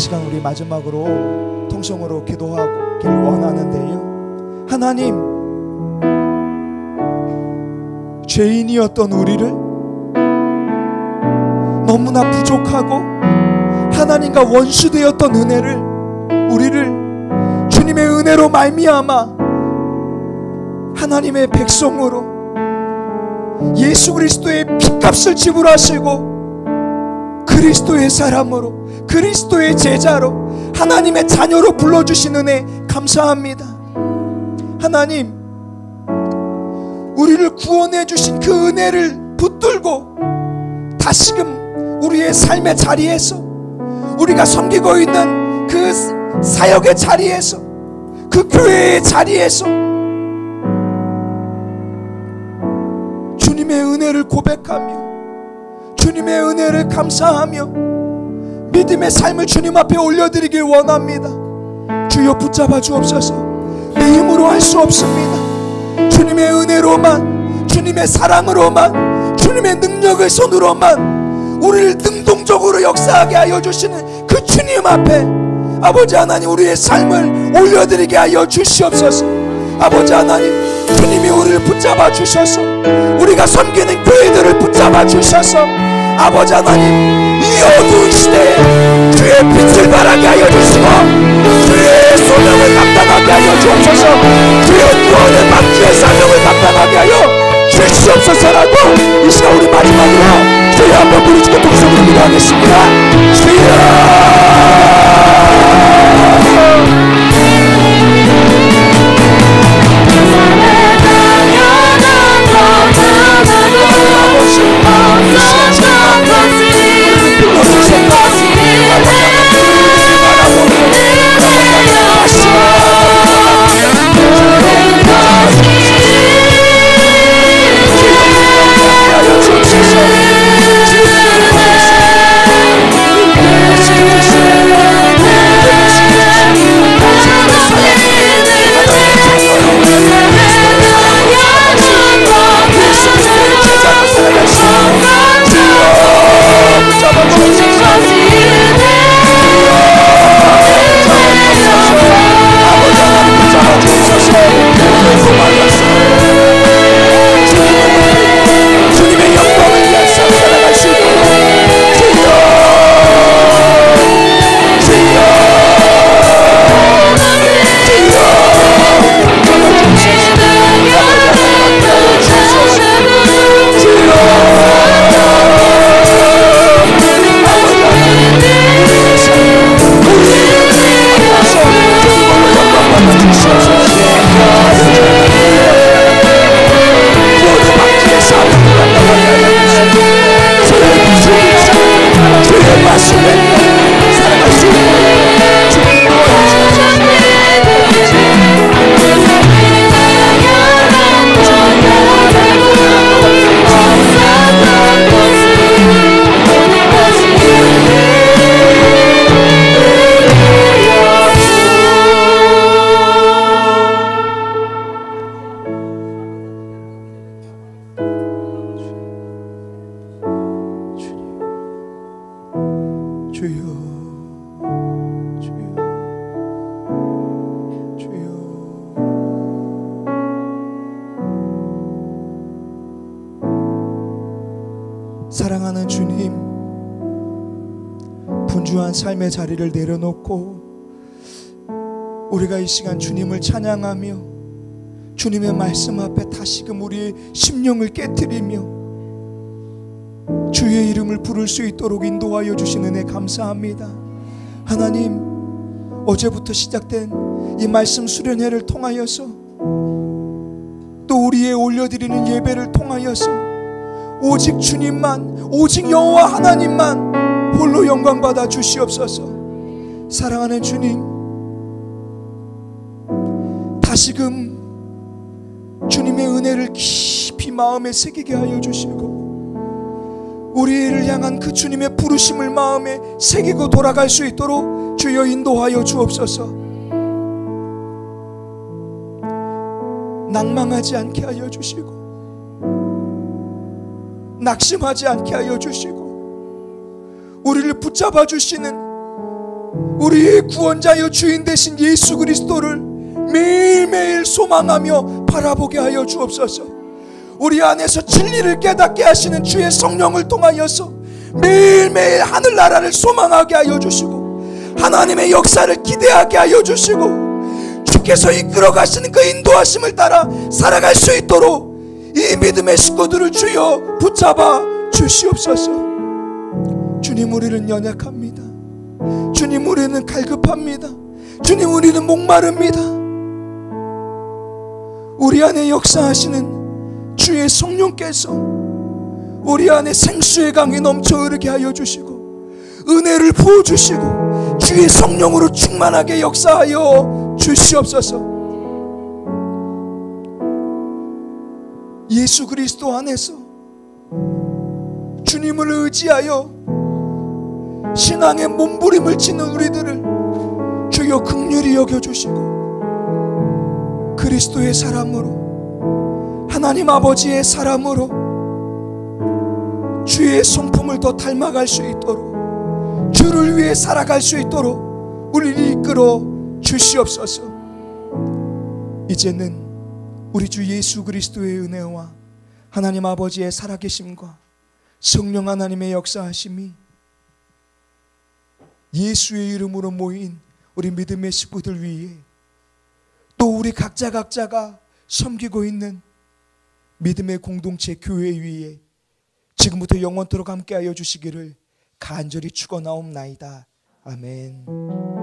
시간 우리 마지막으로 통성으로 기도하길 원하는데요. 하나님, 죄인이었던 우리를, 너무나 부족하고 하나님과 원수되었던 우리를 주님의 은혜로 말미암아 하나님의 백성으로 예수 그리스도의 핏값을 지불하시고 그리스도의 사람으로, 그리스도의 제자로, 하나님의 자녀로 불러주신 은혜 감사합니다. 하나님, 우리를 구원해 주신 그 은혜를 붙들고 다시금 우리의 삶의 자리에서, 우리가 섬기고 있는 그 사역의 자리에서, 그 교회의 자리에서 주님의 은혜를 고백하며 주님의 은혜를 감사하며 믿음의 삶을 주님 앞에 올려드리길 원합니다. 주여 붙잡아 주옵소서. 내 힘으로 할 수 없습니다. 주님의 은혜로만, 주님의 사랑으로만, 주님의 능력의 손으로만 우리를 능동적으로 역사하게 하여 주시는 그 주님 앞에 아버지 하나님, 우리의 삶을 올려드리게 하여 주시옵소서. 아버지 하나님, 주님이 우리를 붙잡아 주셔서 우리가 섬기는 교회들을 붙잡아 주셔서 아버지 하나님, 이 어두운 시대에 주의 빛을 발하게 하여 주시고 주의 소명을 감당하게 하여 주옵소서. 주의 구원의 막주의 사명을 감당하게 하여 주시옵소서라고 이 시간 우리 마지막으로 주여 한번 부르짖고 통성으로 기도하겠습니다. 주여 사랑하는 주님, 분주한 삶의 자리를 내려놓고 우리가 이 시간 주님을 찬양하며 주님의 말씀 앞에 다시금 우리의 심령을 깨트리며 주의 이름을 부를 수 있도록 인도하여 주신 은혜 감사합니다. 하나님, 어제부터 시작된 이 말씀 수련회를 통하여서 또 우리의 올려드리는 예배를 통하여서 오직 주님만, 오직 여호와 하나님만 홀로 영광 받아 주시옵소서. 사랑하는 주님, 다시금 주님의 은혜를 깊이 마음에 새기게 하여 주시고 우리를 향한 그 주님의 부르심을 마음에 새기고 돌아갈 수 있도록 주여 인도하여 주옵소서. 낭망하지 않게 하여 주시고 낙심하지 않게 하여 주시고 우리를 붙잡아 주시는 우리의 구원자여 주인 되신 예수 그리스도를 매일매일 소망하며 바라보게 하여 주옵소서. 우리 안에서 진리를 깨닫게 하시는 주의 성령을 통하여서 매일매일 하늘나라를 소망하게 하여 주시고 하나님의 역사를 기대하게 하여 주시고 주께서 이끌어 가시는 그 인도하심을 따라 살아갈 수 있도록 이 믿음의 식구들을 주여 붙잡아 주시옵소서. 주님, 우리는 연약합니다. 주님, 우리는 갈급합니다. 주님, 우리는 목마릅니다. 우리 안에 역사하시는 주의 성령께서 우리 안에 생수의 강이 넘쳐 흐르게 하여 주시고 은혜를 부어주시고 주의 성령으로 충만하게 역사하여 주시옵소서. 예수 그리스도 안에서 주님을 의지하여 신앙의 몸부림을 치는 우리들을 주여 긍휼히 여겨주시고 그리스도의 사람으로 하나님 아버지의 사람으로 주의 성품을 더 닮아갈 수 있도록 주를 위해 살아갈 수 있도록 우리를 이끌어 주시옵소서. 이제는 우리 주 예수 그리스도의 은혜와 하나님 아버지의 살아계심과 성령 하나님의 역사하심이 예수의 이름으로 모인 우리 믿음의 식구들 위에 또 우리 각자가 섬기고 있는 믿음의 공동체 교회 위에 지금부터 영원토록 함께하여 주시기를 간절히 축원하옵나이다. 아멘.